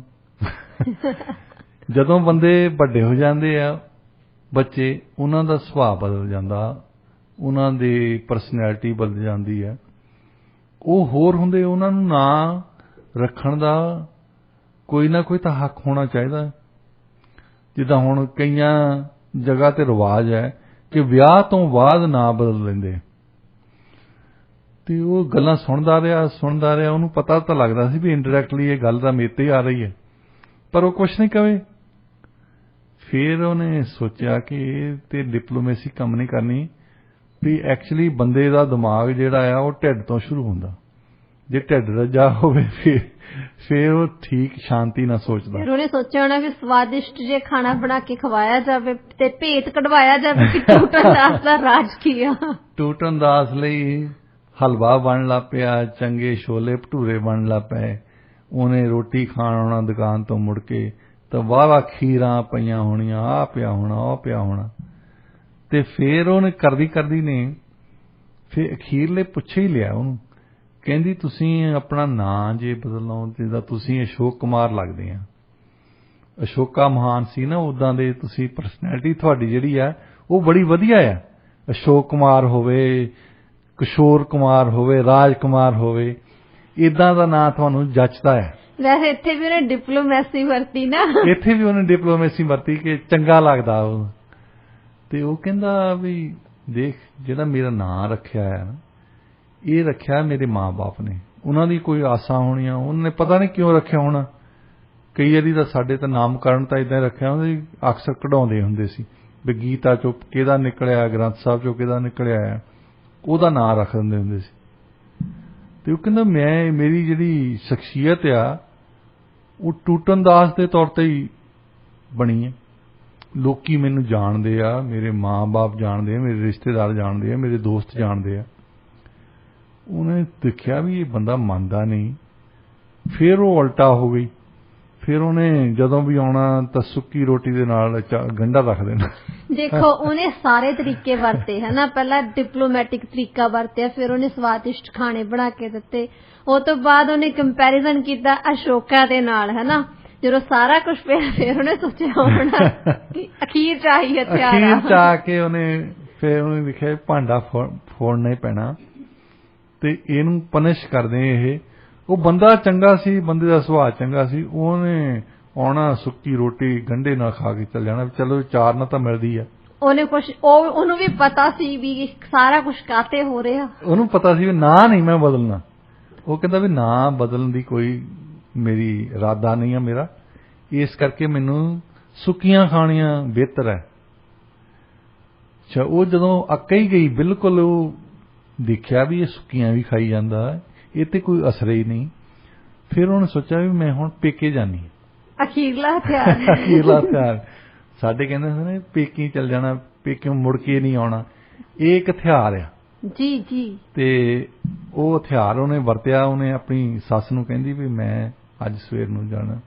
ਜਦੋਂ ਬੰਦੇ ਵੱਡੇ ਹੋ ਜਾਂਦੇ ਆ ਬੱਚੇ, ਉਹਨਾਂ ਦਾ ਸੁਭਾਅ ਬਦਲ ਜਾਂਦਾ, ਉਹਨਾਂ ਦੀ ਪਰਸਨੈਲਿਟੀ ਬਦਲ ਜਾਂਦੀ ਹੈ। ਉਹ ਹੋਰ ਹੁੰਦੇ, ਉਹਨਾਂ ਨੂੰ ਨਾਂ ਰੱਖਣ ਦਾ ਕੋਈ ਨਾ ਕੋਈ ਤਾਂ ਹੱਕ ਹੋਣਾ ਚਾਹੀਦਾ। ਜਿੱਦਾਂ ਹੁਣ ਕਈਆਂ ਜਗ੍ਹਾ ਤੇ ਰਿਵਾਜ ਹੈ ਕਿ ਵਿਆਹ ਤੋਂ ਬਾਅਦ ਨਾਂ ਬਦਲ ਲੈਂਦੇ ਤੇ ਉਹ ਗੱਲਾਂ ਸੁਣਦਾ ਰਿਹਾ। ਉਹਨੂੰ ਪਤਾ ਤਾਂ ਲੱਗਦਾ ਸੀ ਵੀ ਇਨਡਾਇਰੈਕਟਲੀ ਇਹ ਗੱਲ ਤਾਂ ਮੇਰੇ ਤੇ ਆ ਰਹੀ ਹੈ, ਪਰ ਉਹ ਕੁਛ ਨਹੀਂ ਕਵੇ। ਫਿਰ ਉਹਨੇ ਸੋਚਿਆ ਕਿ ਇਹ ਤੇ ਡਿਪਲੋਮੇਸੀ ਕੰਮ ਨਹੀਂ ਕਰਨੀ ਵੀ ਐਕਚੁਅਲੀ ਬੰਦੇ ਦਾ ਦਿਮਾਗ ਜਿਹੜਾ ਆ ਉਹ ਢਿੱਡ ਤੋਂ ਸ਼ੁਰੂ ਹੁੰਦਾ। ਜੇ ਢਿੱਡ ਰੱਜਾ ਹੋਵੇ ਫਿਰ ਉਹ ਠੀਕ ਸ਼ਾਂਤੀ ਨਾਲ ਸੋਚਦਾ। ਫਿਰ ਉਹਨੇ ਸੋਚਿਆ ਹੋਣਾ ਵੀ ਸਵਾਦਿਸ਼ਟ ਜੇ ਖਾਣਾ ਬਣਾ ਕੇ ਖਵਾਇਆ ਜਾਵੇ ਤੇ ਭੇਤ ਕਢਵਾਇਆ ਜਾਵੇ ਕਿ ਟੂਟਨ ਦਾਸ ਦਾ ਰਾਜ ਕੀ ਆ। ਟੂਟਨ ਦਾਸ ਲਈ ਹਲਵਾ ਬਣਨ ਲੱਗ ਪਿਆ, ਚੰਗੇ ਛੋਲੇ ਭਟੂਰੇ ਬਣਨ ਲੱਗ ਪਏ। ਉਹਨੇ ਰੋਟੀ ਖਾਣ ਆਉਣਾ ਦੁਕਾਨ ਤੋਂ ਮੁੜ ਕੇ ਤਾਂ ਵਾਹਵਾ ਖੀਰਾਂ ਪਈਆਂ ਹੋਣੀਆਂ, ਆਹ ਪਿਆ ਹੋਣਾ ਉਹ ਪਿਆ ਹੋਣਾ। ਤੇ ਫਿਰ ਉਹਨੇ ਕਰਦੀ ਨੇ ਫਿਰ ਅਖੀਰਲੇ ਪੁੱਛੇ ਹੀ ਲਿਆ ਉਹਨੂੰ, ਕਹਿੰਦੀ ਤੁਸੀਂ ਆਪਣਾ ਨਾਂ ਜੇ ਬਦਲੋ, ਜਿੱਦਾਂ ਤੁਸੀਂ ਅਸ਼ੋਕ ਕੁਮਾਰ ਲੱਗਦੇ ਆ, ਅਸ਼ੋਕਾ ਮਹਾਨ ਸੀ ਨਾ ਉੱਦਾਂ ਦੇ ਤੁਸੀਂ, ਪਰਸਨੈਲਿਟੀ ਤੁਹਾਡੀ ਜਿਹੜੀ ਆ ਉਹ ਬੜੀ ਵਧੀਆ ਆ। ਅਸ਼ੋਕ ਕੁਮਾਰ ਹੋਵੇ, ਕਿਸ਼ੋਰ ਕੁਮਾਰ ਹੋਵੇ, ਰਾਜ ਕੁਮਾਰ ਹੋਵੇ, ਏਦਾਂ ਦਾ ਨਾਂ ਤੁਹਾਨੂੰ ਜੱਚਦਾ ਹੈ। ਵੈਸੇ ਇੱਥੇ ਵੀ ਉਹਨੇ ਡਿਪਲੋਮੈਸੀ ਵਰਤੀ ਨਾ, ਇੱਥੇ ਵੀ ਉਹਨੇ ਡਿਪਲੋਮੈਸੀ ਵਰਤੀ ਕਿ ਚੰਗਾ ਲੱਗਦਾ ਉਹ। ਤੇ ਉਹ ਕਹਿੰਦਾ ਵੀ ਦੇਖ ਜਿਹੜਾ ਮੇਰਾ ਨਾਂ ਰੱਖਿਆ ਹੈ ਨਾ, ਇਹ ਰੱਖਿਆ ਮੇਰੇ ਮਾਂ-ਬਾਪ ਨੇ, ਉਹਨਾਂ ਦੀ ਕੋਈ ਆਸਾਂ ਹੋਣੀਆਂ, ਉਹਨਾਂ ਨੇ ਪਤਾ ਨਹੀਂ ਕਿਉਂ ਰੱਖਿਆ ਹੋਣਾ। ਕਈ ਵਾਰੀ ਤਾਂ ਸਾਡੇ ਤਾਂ ਨਾਮਕਰਨ ਤਾਂ ਇਦਾਂ ਰੱਖਿਆ ਹੁੰਦਾ, ਅਕਸਰ ਕਢਾਉਂਦੇ ਹੁੰਦੇ ਸੀ ਵੀ ਗੀਤਾ ਚੋਂ ਕਿਹਦਾ ਨਿਕਲਿਆ, ਗ੍ਰੰਥ ਸਾਹਿਬ ਚੋਂ ਕਿਹਦਾ ਨਿਕਲਿਆ ਹੈ, ਉਹਦਾ ਨਾਂ ਰੱਖ ਦਿੰਦੇ ਹੁੰਦੇ ਸੀ। ਤੇ ਉਹ ਕਹਿੰਦਾ ਮੇਰੀ ਜਿਹੜੀ ਸ਼ਖਸੀਅਤ ਆ ਉਹ ਟੂਟਨ ਦਾਸ ਦੇ ਤੌਰ ਤੇ ਹੀ ਬਣੀ ਹੈ। ਲੋਕੀ ਮੈਨੂੰ ਜਾਣਦੇ ਆ, ਮੇਰੇ ਮਾਂ-ਬਾਪ ਜਾਣਦੇ ਆ, ਮੇਰੇ ਰਿਸ਼ਤੇਦਾਰ ਜਾਣਦੇ ਆ, ਮੇਰੇ ਦੋਸਤ ਜਾਣਦੇ ਆ। ਉਹਨੇ ਦੇਖਿਆ ਵੀ ਇਹ ਬੰਦਾ ਮੰਨਦਾ ਨਹੀਂ। ਫਿਰ ਉਹ ਉਲਟਾ ਹੋ ਗਈ। ਫਿਰ ਉਹਨੇ ਜਦੋਂ ਵੀ ਆਉਣਾ ਤਾਂ ਸੁੱਕੀ ਰੋਟੀ ਦੇ ਨਾਲ ਗੰਢਾ ਰੱਖ ਦੇਣਾ। ਦੇਖੋ ਉਹਨੇ ਸਾਰੇ ਤਰੀਕੇ ਵਰਤੇ ਹੈ ਨਾ, ਪਹਿਲਾਂ ਡਿਪਲੋਮੈਟਿਕ ਤਰੀਕਾ ਵਰਤਿਆ, ਫਿਰ ਉਹਨੇ ਸਵਾਦਿਸ਼ਟ ਖਾਣੇ ਬਣਾ ਕੇ ਦਿੱਤੇ, ਉਹ ਤੋਂ ਬਾਅਦ ਉਹਨੇ ਕੰਪੈਰੀਜ਼ਨ ਕੀਤਾ ਅਸ਼ੋਕਾ ਦੇ ਨਾਲ ਹੈ ਨਾ। ਜਦੋਂ ਸਾਰਾ ਕੁਝ ਪਿਆ ਫਿਰ ਉਹਨੇ ਸੋਚਿਆ ਹੋਣਾ ਕਿ ਅਖੀਰ ਚ ਆਹੀ ਹਥਿਆਰ ਆ। ਅਖੀਰ ਚ ਆ ਕੇ ਉਹਨੇ ਦੇਖਿਆ ਭਾਂਡਾ ਫੋੜਨਾ ਹੀ ਪੈਣਾ ਤੇ ਇਹਨੂੰ ਪਨਿਸ਼ ਕਰਦੇ। ਇਹ ਉਹ ਬੰਦਾ ਚੰਗਾ ਸੀ, ਬੰਦੇ ਦਾ ਸੁਭਾਅ ਚੰਗਾ ਸੀ, ਉਹਨੇ ਆਉਣਾ ਸੁੱਕੀ ਰੋਟੀ ਗੰਢੇ ਨਾਲ ਖਾ ਕੇ ਚੱਲ ਜਾਣਾ। ਚਲੋ ਚਾਰ ਨਾਲ ਤਾਂ ਮਿਲਦੀ ਆ। ਉਹਨੂੰ ਵੀ ਪਤਾ ਸੀ ਵੀ ਸਾਰਾ ਕੁਝ ਕਾਤੇ ਹੋ ਰਿਹਾ, ਉਹਨੂੰ ਪਤਾ ਸੀ ਵੀ ਨਾਂ ਨਹੀਂ ਮੈਂ ਬਦਲਣਾ। ਉਹ ਕਹਿੰਦਾ ਵੀ ਨਾਂ ਬਦਲਣ ਦੀ ਕੋਈ ਮੇਰੀ ਇਰਾਦਾ ਨਹੀਂ ਆ ਮੇਰਾ, ਇਸ ਕਰਕੇ ਮੈਨੂੰ ਸੁੱਕੀਆਂ ਖਾਣੀਆਂ ਬਿਹਤਰ ਹੈ। ਅੱਛਾ, ਉਹ ਜਦੋਂ ਅੱਕ ਹੀ ਗਈ ਬਿਲਕੁਲ, ਉਹ ਦੇਖਿਆ ਵੀ ਇਹ ਸੁੱਕੀਆਂ ਵੀ ਖਾਈ ਜਾਂਦਾ, ਇਹ ਤੇ ਕੋਈ ਅਸਰ ਹੀ ਨਹੀਂ। ਫਿਰ ਉਹਨੇ ਸੋਚਿਆ ਵੀ ਮੈਂ ਹੁਣ ਪੇਕੇ ਜਾਨੀ। ਅਖੀਰਲਾ ਹਥਿਆਰ ਸਾਡੇ ਕਹਿੰਦੇ ਨੇ ਪੇਕੇ ਚੱਲ ਜਾਣਾ, ਪੇਕੇ ਮੁੜ ਕੇ ਨਹੀਂ ਆਉਣਾ। ਇਹ ਇੱਕ ਹਥਿਆਰ ਆ ਜੀ ਜੀ। ਤੇ ਉਹ ਹਥਿਆਰ ਉਹਨੇ ਵਰਤਿਆ। ਉਹਨੇ ਆਪਣੀ ਸੱਸ ਨੂੰ ਕਹਿੰਦੀ ਵੀ ਮੈਂ ਅੱਜ ਸਵੇਰ ਨੂੰ ਜਾਣਾ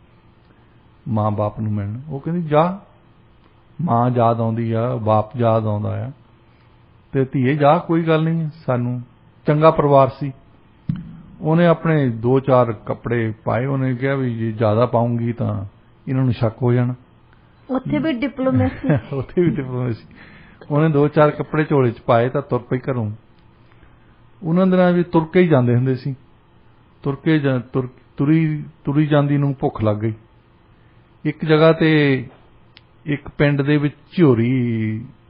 ਮਾਂ ਬਾਪ ਨੂੰ ਮਿਲਣ। ਉਹ ਕਹਿੰਦੀ ਜਾ, ਮਾਂ ਯਾਦ ਆਉਂਦੀ ਆ, ਬਾਪ ਯਾਦ ਆਉਂਦਾ ਆ, ਤੇ ਧੀਏ ਜਾ, ਕੋਈ ਗੱਲ ਨਹੀਂ। ਸਾਨੂੰ ਚੰਗਾ ਪਰਿਵਾਰ ਸੀ। ਉਹਨੇ ਆਪਣੇ 2-4 ਕੱਪੜੇ ਪਾਏ। ਉਹਨੇ ਕਿਹਾ ਵੀ ਜੇ ਜ਼ਿਆਦਾ ਪਾਉਂਗੀ ਤਾਂ ਇਹਨਾਂ ਨੂੰ ਸ਼ੱਕ ਹੋ ਜਾਣਾ। ਉੱਥੇ ਵੀ ਡਿਪਲੋਮੇਸੀ ਉੱਥੇ ਵੀ ਡਿਪਲੋਮੇਸੀ। ਉਹਨੇ 2-4 ਕੱਪੜੇ ਝੋਲੇ 'ਚ ਪਾਏ ਤਾਂ ਤੁਰ ਪਈ ਘਰੋਂ। ਉਹਨਾਂ ਦਿਨਾਂ ਵੀ ਤੁਰ ਕੇ ਹੀ ਜਾਂਦੇ ਹੁੰਦੇ ਸੀ। ਤੁਰੀ ਜਾਂਦੀ ਨੂੰ ਭੁੱਖ ਲੱਗ ਗਈ। ਇੱਕ ਜਗ੍ਹਾ ਤੇ ਇੱਕ ਪਿੰਡ ਦੇ ਵਿੱਚ ਝੋਰੀ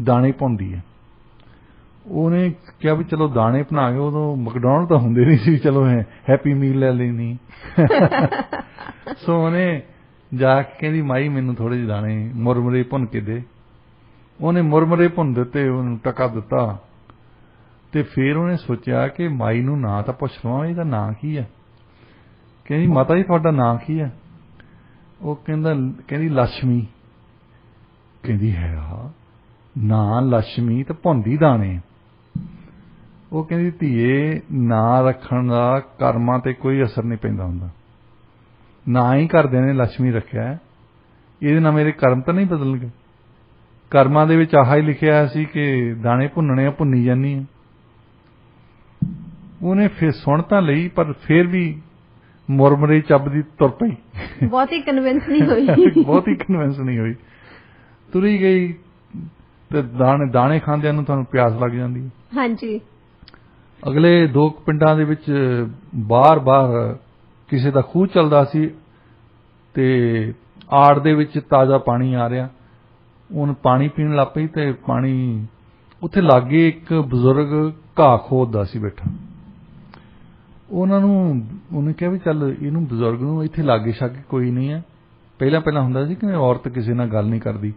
ਦਾਣੇ ਪਾਉਂਦੀ ਹੈ। ਉਹਨੇ ਕਿਹਾ ਵੀ ਚਲੋ ਦਾਣੇ ਬਣਾ ਕੇ, ਉਦੋਂ ਮੈਕਡੋਨਲਡ ਤਾਂ ਹੁੰਦੇ ਨਹੀਂ ਸੀ, ਚਲੋ ਹੈਪੀ ਮੀਲ ਲੈ ਲੈਣੀ। ਸੋ ਉਹਨੇ ਜਾ ਕੇ ਕਹਿੰਦੀ ਮਾਈ ਮੈਨੂੰ ਥੋੜੇ ਜਿਹੇ ਦਾਣੇ ਮੁਰਮੁਰੇ ਭੁੰਨ ਕੇ ਦੇ। ਉਹਨੇ ਮੁਰਮੁਰੇ ਭੁੰਨ ਦਿੱਤੇ, ਉਹਨੂੰ ਟਕਾ ਦਿੱਤਾ। ਤੇ ਫਿਰ ਉਹਨੇ ਸੋਚਿਆ ਕਿ ਮਾਈ ਨੂੰ ਨਾਂ ਤਾਂ ਪੁੱਛ ਲਵਾਂ, ਇਹਦਾ ਨਾਂ ਕੀ ਹੈ। ਕਹਿੰਦੀ ਮਾਤਾ ਜੀ ਤੁਹਾਡਾ ਨਾਂ ਕੀ ਹੈ। ਉਹ ਕਹਿੰਦੀ ਲక్ష్ਮੀ। ਕਹਿੰਦੀ ਹੈ ਨਾਂ ਲక్ష్ਮੀ ਤੇ ਭੁੰਨਦੀ ਦਾਣੇ। ਉਹ ਕਹਿੰਦੀ ਧੀਏ ਨਾਂ ਰੱਖਣ ਦਾ ਕਰਮਾਂ ਤੇ ਕੋਈ ਅਸਰ ਨਹੀਂ ਪੈਂਦਾ ਹੁੰਦਾ। ਨਾਂ ਹੀ ਘਰਦਿਆਂ ਨੇ ਲక్ష్ਮੀ ਰੱਖਿਆ, ਇਹਦੇ ਨਾਲ ਮੇਰੇ ਕਰਮ ਤਾਂ ਨਹੀਂ ਬਦਲਣਗੇ। ਕਰਮਾਂ ਦੇ ਵਿੱਚ ਆਹ ਹੀ ਲਿਖਿਆ ਸੀ ਕਿ ਦਾਣੇ ਭੁੰਨਣੇ ਆ, ਭੁੰਨੀ ਜਾਂਦੀ ਆ। ਉਹਨੇ ਫਿਰ ਸੁਣ ਤਾਂ ਲਈ, ਪਰ ਫਿਰ ਵੀ ਮੁਰਮੁਰੇ ਚੱਬਦੀ ਤੁਰ ਪਈ। ਬਹੁਤੀ ਕਨਵਿੰਸ ਨਹੀਂ ਹੋਈ। ਤੁਰੀ ਗਈ ਤੇ ਦਾਣੇ ਖਾਂਦਿਆਂ ਨੂੰ ਤੁਹਾਨੂੰ ਪਿਆਸ ਲੱਗ ਜਾਂਦੀ ਹੈ। ਹਾਂਜੀ। ਅਗਲੇ 2 ਪਿੰਡਾਂ ਦੇ ਵਿੱਚ ਬਾਹਰ ਕਿਸੇ ਦਾ ਖੂਹ ਚੱਲਦਾ ਸੀ ਤੇ ਆੜ ਦੇ ਵਿੱਚ ਤਾਜ਼ਾ ਪਾਣੀ ਆ ਰਿਹਾ। ਉਹਨੂੰ ਪਾਣੀ ਪੀਣ ਲੱਗ ਪਈ ਤੇ ਪਾਣੀ ਉੱਥੇ ਲਾਗੇ ਇੱਕ ਬਜ਼ੁਰਗ ਘਾਹ ਖੋਦਦਾ ਸੀ ਬੈਠਾ। ਉਹਨੇ ਕਿਹਾ ਵੀ ਚੱਲ ਇਹਨੂੰ ਬਜ਼ੁਰਗ ਨੂੰ ਇੱਥੇ ਲਾਗੇ ਛਾਗੇ ਕੋਈ ਨਹੀਂ ਹੈ। ਪਹਿਲਾਂ ਹੁੰਦਾ ਸੀ ਕਿ ਔਰਤ ਕਿਸੇ ਨਾਲ ਗੱਲ ਨਹੀਂ ਕਰਦੀ,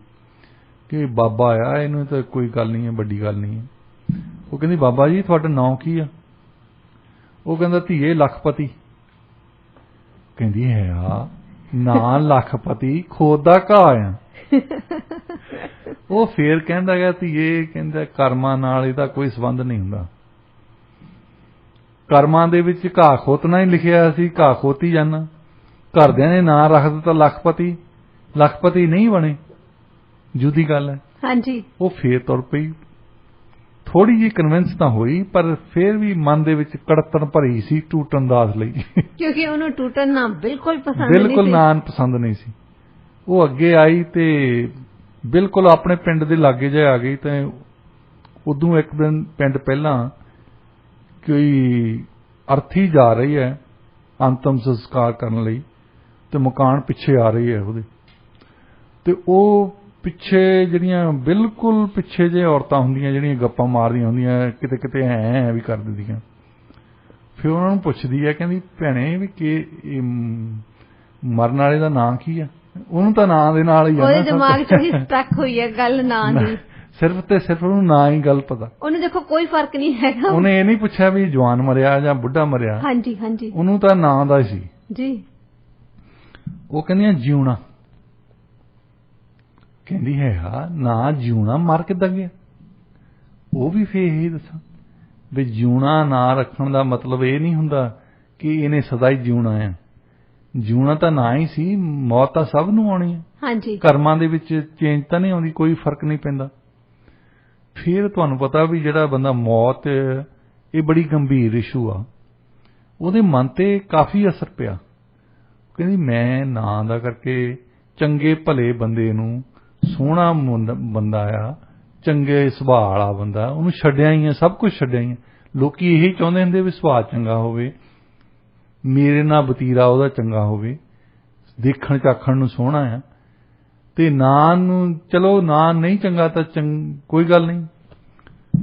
ਕਿ ਬਾਬਾ ਆਇਆ ਇਹਨੂੰ ਤਾਂ ਕੋਈ ਗੱਲ ਨਹੀਂ ਹੈ, ਵੱਡੀ ਗੱਲ ਨਹੀਂ ਹੈ। ਉਹ ਕਹਿੰਦੀ ਬਾਬਾ ਜੀ ਤੁਹਾਡਾ ਨਾਂ ਕੀ ਆ। ਉਹ ਕਹਿੰਦਾ ਧੀਏ ਲੱਖਪਤੀ। ਕਹਿੰਦੀ ਹੈ ਨਾਂ ਲੱਖਪਤੀ, ਖੋਦਾ ਘਾਹ ਆ। ਉਹ ਫੇਰ ਕਹਿੰਦਾ ਗਿਆ ਧੀਏ, ਕਹਿੰਦਾ ਕਰਮਾਂ ਨਾਲ ਇਹਦਾ ਕੋਈ ਸੰਬੰਧ ਨਹੀਂ ਹੁੰਦਾ। ਕਰਮਾਂ ਦੇ ਵਿੱਚ ਘਾਹ ਖੋਤਣਾ ਹੀ ਲਿਖਿਆ ਸੀ, ਘਾਹ ਖੋਤੀ ਜਾਣਾ। ਘਰਦਿਆਂ ਨੇ ਨਾਂ ਰੱਖ ਦਿੱਤਾ ਲੱਖਪਤੀ ਨਹੀਂ ਬਣੇ, ਜੁਦੀ ਗੱਲ ਹੈ। ਹਾਂਜੀ। ਉਹ ਫੇਰ ਤੁਰ ਪਈ। ਥੋੜੀ ਜਿਹੀ ਕਨਵਿੰਸ ਤਾਂ ਹੋਈ, ਪਰ ਫਿਰ ਵੀ ਮਨ ਦੇ ਵਿੱਚ ਕੜਤਣ ਭਰੀ ਸੀ ਟੂਟਨ ਦਾਸ ਲਈ, ਕਿਉਂਕਿ ਉਹਨੂੰ ਟੂਟਨ ਨਾਂ ਬਿਲਕੁਲ ਪਸੰਦ ਨਹੀਂ ਸੀ। ਉਹ ਅੱਗੇ ਆਈ ਤੇ ਬਿਲਕੁਲ ਆਪਣੇ ਪਿੰਡ ਦੇ ਲਾਗੇ ਜਿਹੇ ਆ ਗਈ। ਤੇ ਉਦੋਂ ਇੱਕ ਦਿਨ ਪਿੰਡ ਪਹਿਲਾਂ ਕੋਈ ਅਰਥੀ ਜਾ ਰਹੀ ਹੈ ਅੰਤਮ ਸੰਸਕਾਰ ਕਰਨ ਲਈ, ਤੇ ਮਕਾਨ ਪਿੱਛੇ ਆ ਰਹੀ ਹੈ ਉਹਦੇ। ਤੇ ਉਹ ਪਿੱਛੇ ਜਿਹੜੀਆਂ ਬਿਲਕੁਲ ਪਿੱਛੇ ਜੇ ਔਰਤਾਂ ਹੁੰਦੀਆਂ ਜਿਹੜੀਆਂ ਗੱਪਾਂ ਮਾਰਦੀਆਂ ਹੁੰਦੀਆਂ, ਕਿਤੇ ਕਿਤੇ ਐ ਵੀ ਕਰ ਦਿੰਦੀਆਂ। ਫਿਰ ਉਹਨਾਂ ਨੂੰ ਪੁੱਛਦੀ ਹੈ, ਕਹਿੰਦੀ ਭੈਣੇ ਵੀ ਕਿ ਮਰਨ ਵਾਲੇ ਦਾ ਨਾਂ ਕੀ ਆ। ਉਹਨੂੰ ਤਾਂ ਨਾਂ ਦੇ ਨਾਲ ਹੀ ਉਹਦੇ ਦਿਮਾਗ 'ਚ ਹੀ ਸਟਕ ਹੋਈ ਹੈ ਗੱਲ ਨਾਂ ਦੀ। ਸਿਰਫ ਤੇ ਸਿਰਫ ਉਹਨੂੰ ਨਾਂ ਹੀ ਗੱਲ ਪਤਾ। ਉਹਨੂੰ ਦੇਖੋ ਕੋਈ ਫਰਕ ਨਹੀਂ ਹੈਗਾ। ਉਹਨੇ ਇਹ ਨਹੀਂ ਪੁੱਛਿਆ ਵੀ ਜਵਾਨ ਮਰਿਆ ਜਾਂ ਬੁੱਢਾ ਮਰਿਆ। ਹਾਂਜੀ ਹਾਂਜੀ। ਉਹਨੂੰ ਤਾਂ ਨਾਂ ਦਾ ਸੀ ਜੀ। ਉਹ ਕਹਿੰਦੀਆਂ ਜਿਉਣਾ। ਕਹਿੰਦੀ ਹੈ ਨਾ ਜਿਉਣਾ ਮਰ ਕਿੱਦਾਂ ਗਿਆ। ਉਹ ਵੀ ਫੇਰ ਇਹੀ ਦੱਸਾਂ ਵੀ ਜਿਉਣਾ ਨਾਂ ਰੱਖਣ ਦਾ ਮਤਲਬ ਇਹ ਨਹੀਂ ਹੁੰਦਾ ਕਿ ਇਹਨੇ ਸਦਾ ਹੀ ਜਿਉਣਾ ਹੈ। ਜਿਉਣਾ ਤਾਂ ਨਾ ਹੀ ਸੀ, ਮੌਤ ਤਾਂ ਸਭ ਨੂੰ ਆਉਣੀ ਹੈ। ਹਾਂਜੀ। ਕਰਮਾਂ ਦੇ ਵਿੱਚ ਚੇਂਜ ਤਾਂ ਨਹੀਂ ਆਉਂਦੀ, ਕੋਈ ਫਰਕ ਨਹੀਂ ਪੈਂਦਾ। ਫਿਰ ਤੁਹਾਨੂੰ ਪਤਾ ਵੀ ਜਿਹੜਾ ਬੰਦਾ ਮੌਤ, ਇਹ ਬੜੀ ਗੰਭੀਰ ਇਸ਼ੂ ਆ। ਉਹਦੇ ਮਨ ਤੇ ਕਾਫੀ ਅਸਰ ਪਿਆ। ਕਹਿੰਦੀ ਮੈਂ ਨਾਂ ਦਾ ਕਰਕੇ ਚੰਗੇ ਭਲੇ ਬੰਦੇ ਨੂੰ, ਸੋਹਣਾ ਬੰਦਾ ਆ, ਚੰਗੇ ਸੁਭਾਅ ਵਾਲਾ ਬੰਦਾ, ਉਹਨੂੰ ਛੱਡਿਆ ਹੀ ਹੈ, ਸਭ ਕੁਝ ਛੱਡਿਆ ਹੀ ਹੈ। ਲੋਕੀ ਇਹੀ ਚਾਹੁੰਦੇ ਹੁੰਦੇ ਵੀ ਸੁਭਾਅ ਚੰਗਾ ਹੋਵੇ, ਮੇਰੇ ਨਾਲ ਵਤੀਰਾ ਉਹਦਾ ਚੰਗਾ ਹੋਵੇ, ਦੇਖਣ ਚਾਖਣ ਨੂੰ ਸੋਹਣਾ ਆ। ਤੇ ਨਾਂ ਨੂੰ ਚਲੋ ਨਾਂ ਨਹੀਂ ਚੰਗਾ ਤਾਂ ਕੋਈ ਗੱਲ ਨਹੀਂ।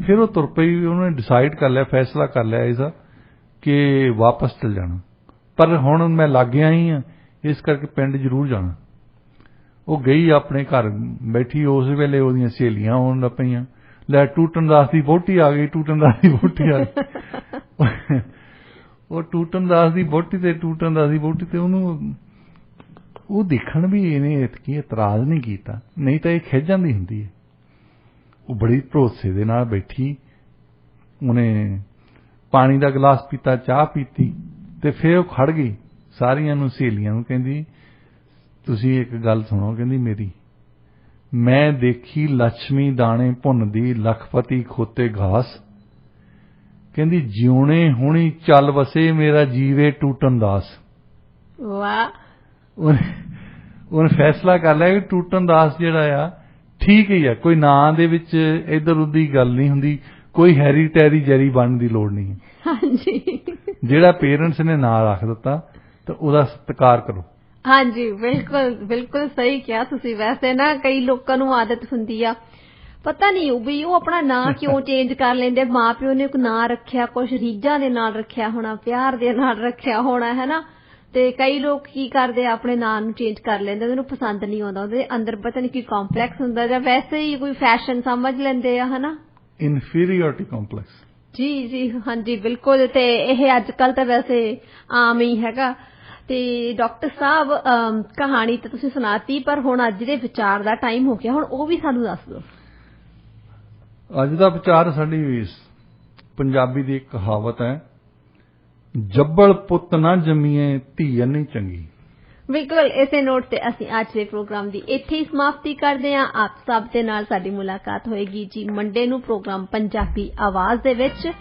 ਫਿਰ ਉਹ ਤੁਰ ਪਈ। ਉਹਨੇ ਡਿਸਾਈਡ ਕਰ ਲਿਆ, ਫੈਸਲਾ ਕਰ ਲਿਆ ਇਹਦਾ ਕਿ ਵਾਪਸ ਚਲ ਜਾਣਾ। ਪਰ ਹੁਣ ਮੈਂ ਲਾਗੇ ਆਈ ਹਾਂ, ਇਸ ਕਰਕੇ ਪਿੰਡ ਜ਼ਰੂਰ ਜਾਣਾ। ਉਹ ਗਈ ਆਪਣੇ ਘਰ ਬੈਠੀ। ਉਸ ਵੇਲੇ ਉਹਦੀਆਂ ਸਹੇਲੀਆਂ ਆਉਣ ਲੱਗ ਪਈਆਂ, ਲੈ ਟੂਟਨ ਦਾਸ ਦੀ ਵਹੁਟੀ ਆ ਗਈ, ਟੂਟਨ ਦਾਸ ਦੀ ਵਹੁਟੀ ਆ ਗਈ। ਉਹ ਟੂਟਨ ਦਾਸ ਦੀ ਵਹੁਟੀ ਤੇ ਉਹਨੂੰ ਉਹ ਦੇਖਣ ਵੀ ਇਹਨੇ ਇਤਕੀ ਇਤਰਾਜ਼ ਨਹੀਂ ਕੀਤਾ, ਨਹੀਂ ਤਾਂ ਇਹ ਖਿੱਚ ਜਾਂਦੀ ਹੁੰਦੀ ਹੈ। ਉਹ ਬੜੀ ਭਰੋਸੇ ਦੇ ਨਾਲ ਬੈਠੀ। ਉਹਨੇ ਪਾਣੀ ਦਾ ਗਲਾਸ ਪੀਤਾ, ਚਾਹ ਪੀਤੀ ਤੇ ਫਿਰ ਉਹ ਖੜ ਗਈ, ਸਾਰੀਆਂ ਨੂੰ ਸਹੇਲੀਆਂ ਨੂੰ ਕਹਿੰਦੀ ਤੁਸੀਂ ਇੱਕ ਗੱਲ ਸੁਣੋ, ਕਹਿੰਦੀ ਮੇਰੀ, ਮੈਂ ਦੇਖੀ ਲక్ష్ਮੀ ਦਾਣੇ ਭੁੰਨਦੀ, ਲੱਖਪਤੀ ਖੋਤੇ ਘਾਸ, ਕਹਿੰਦੀ ਜਿਉਣੇ ਹੁਣੀ ਚੱਲ ਵਸੇ, ਮੇਰਾ ਜੀਵੇ ਟੂਟਨ ਦਾਸ। ਵਾਹ। ਉਹਨੇ ਫੈਸਲਾ ਕਰ ਲਿਆ ਕਿ ਟੂਟਨ ਦਾਸ ਜਿਹੜਾ ਆ ਠੀਕ ਹੀ ਆ, ਕੋਈ ਨਾਂ ਦੇ ਵਿੱਚ ਇੱਧਰ ਉੱਧਰ ਦੀ ਗੱਲ ਨਹੀਂ ਹੁੰਦੀ, ਕੋਈ ਹੈਰੀ ਟੈਰੀ ਜੈਰੀ ਬਣਨ ਦੀ ਲੋੜ ਨਹੀਂ। ਹਾਂਜੀ, ਜਿਹੜਾ ਪੇਰੈਂਟਸ ਨੇ ਨਾਂ ਰੱਖ ਦਿੱਤਾ ਤਾਂ ਉਹਦਾ ਸਤਿਕਾਰ ਕਰੋ। ਹਾਂਜੀ, ਬਿਲਕੁਲ ਬਿਲਕੁਲ ਸਹੀ ਕਿਹਾ ਤੁਸੀਂ। ਵੈਸੇ ਨਾ ਕਈ ਲੋਕਾਂ ਨੂੰ ਆਦਤ ਹੁੰਦੀ ਆ, ਪਤਾ ਨਹੀਂ ਵੀ ਉਹ ਆਪਣਾ ਨਾਂ ਕਿਉਂ ਚੇਂਜ ਕਰ ਲੈਂਦੇ। ਮਾਂ ਪਿਓ ਨੇ ਇੱਕ ਨਾਂ ਰੱਖਿਆ, ਕੁਛ ਰੀਝਾਂ ਦੇ ਨਾਲ ਰੱਖਿਆ ਹੋਣਾ, ਪਿਆਰ ਦੇ ਨਾਲ ਰੱਖਿਆ ਹੋਣਾ, ਹੈ ਨਾ, ਤੇ ਕਈ ਲੋਕ ਕੀ ਕਰਦੇ ਆ, ਆਪਣੇ ਨਾਂ ਨੂੰ ਚੇਂਜ ਕਰ ਲੈਂਦੇ, ਉਹਨੂੰ ਪਸੰਦ ਨਹੀਂ ਆਉਂਦਾ, ਉਹਦੇ ਅੰਦਰ ਪਤਾ ਨਹੀਂ ਕੀ ਕੰਪਲੈਕਸ ਹੁੰਦਾ ਜਾਂ ਵੈਸੇ ਹੀ ਕੋਈ ਫੈਸ਼ਨ ਸਮਝ ਲੈਂਦੇ ਆ, ਹਨਾ, ਇਨਫੀਰੀਅਰਿਟੀ ਕੰਪਲੈਕਸ। ਜੀ ਜੀ ਹਾਂਜੀ ਬਿਲਕੁਲ। ਤੇ ਇਹ ਅੱਜ ਕੱਲ ਤਾਂ ਵੈਸੇ ਆਮ ਹੀ ਹੈਗਾ। ਤੇ ਡਾਕਟਰ ਸਾਹਿਬ ਕਹਾਣੀ ਤਾਂ ਤੁਸੀਂ ਸੁਣਾਤੀ, ਪਰ ਹੁਣ ਅੱਜ ਦੇ ਵਿਚਾਰ ਦਾ ਟਾਈਮ ਹੋ ਗਿਆ, ਹੁਣ ਉਹ ਵੀ ਸਾਨੂੰ ਦੱਸ ਦਿਓ। ਅੱਜ ਦਾ ਵਿਚਾਰ ਸਾਡੀ ਪੰਜਾਬੀ ਦੀ ਇੱਕ ਕਹਾਵਤ ਹੈ, ਜੱਬਲ ਪੁੱਤ ਨਾ ਜੰਮੀਏ ਧੀ ਨਹੀਂ ਚੰਗੀ। ਬਿਲਕੁਲ ਇਸੇ ਨੋਟ ਤੇ ਅਸੀਂ ਅੱਜ ਦੇ ਪ੍ਰੋਗਰਾਮ ਦੀ ਇੱਥੇ ਹੀ ਸਮਾਪਤੀ ਕਰਦੇ ਹਾਂ। ਆਪ ਸਭ ਦੇ ਨਾਲ ਸਾਡੀ ਮੁਲਾਕਾਤ ਹੋਏਗੀ ਜੀ ਮੰਡੇ ਨੂੰ ਪ੍ਰੋਗਰਾਮ ਪੰਜਾਬੀ ਆਵਾਜ਼ ਦੇ ਵਿੱਚ।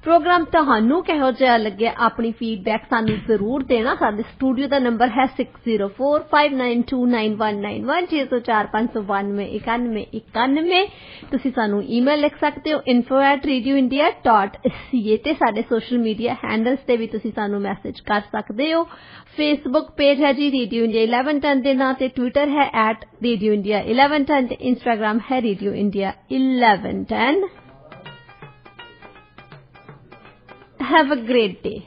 ਪ੍ਰੋਗਰਾਮ ਤੁਹਾਨੂੰ ਕਿਹੋ ਜਿਹਾ ਲੱਗਿਆ, ਆਪਣੀ ਫੀਡਬੈਕ ਸਾਨੂੰ ਜ਼ਰੂਰ ਦੇਣਾ। ਸਾਡੇ ਸਟੂਡੀਓ ਦਾ ਨੰਬਰ ਹੈ 6045929191 6045929191। ਤੁਸੀਂ ਸਾਨੂੰ ਈਮੇਲ ਲਿਖ ਸਕਦੇ ਹੋ info@radioindia.ca ਤੇ ਸਾਡੇ ਸੋਸ਼ਲ ਮੀਡੀਆ ਹੈਂਡਲਸ ਤੇ ਵੀ ਤੁਸੀਂ ਸਾਨੂੰ ਮੈਸੇਜ ਕਰ ਸਕਦੇ ਹੋ। ਫੇਸਬੁੱਕ ਪੇਜ ਹੈ ਜੀ ਰੇਡੀਓ ਇੰਡੀਆ 1110 ਦੇ ਨਾਂ ਤੇ, ਟਵਿੱਟਰ ਹੈ @radioindia1110 ਤੇ ਇੰਸਟਾਗ੍ਰਾਮ ਹੈ radio India 1110। Have a great day.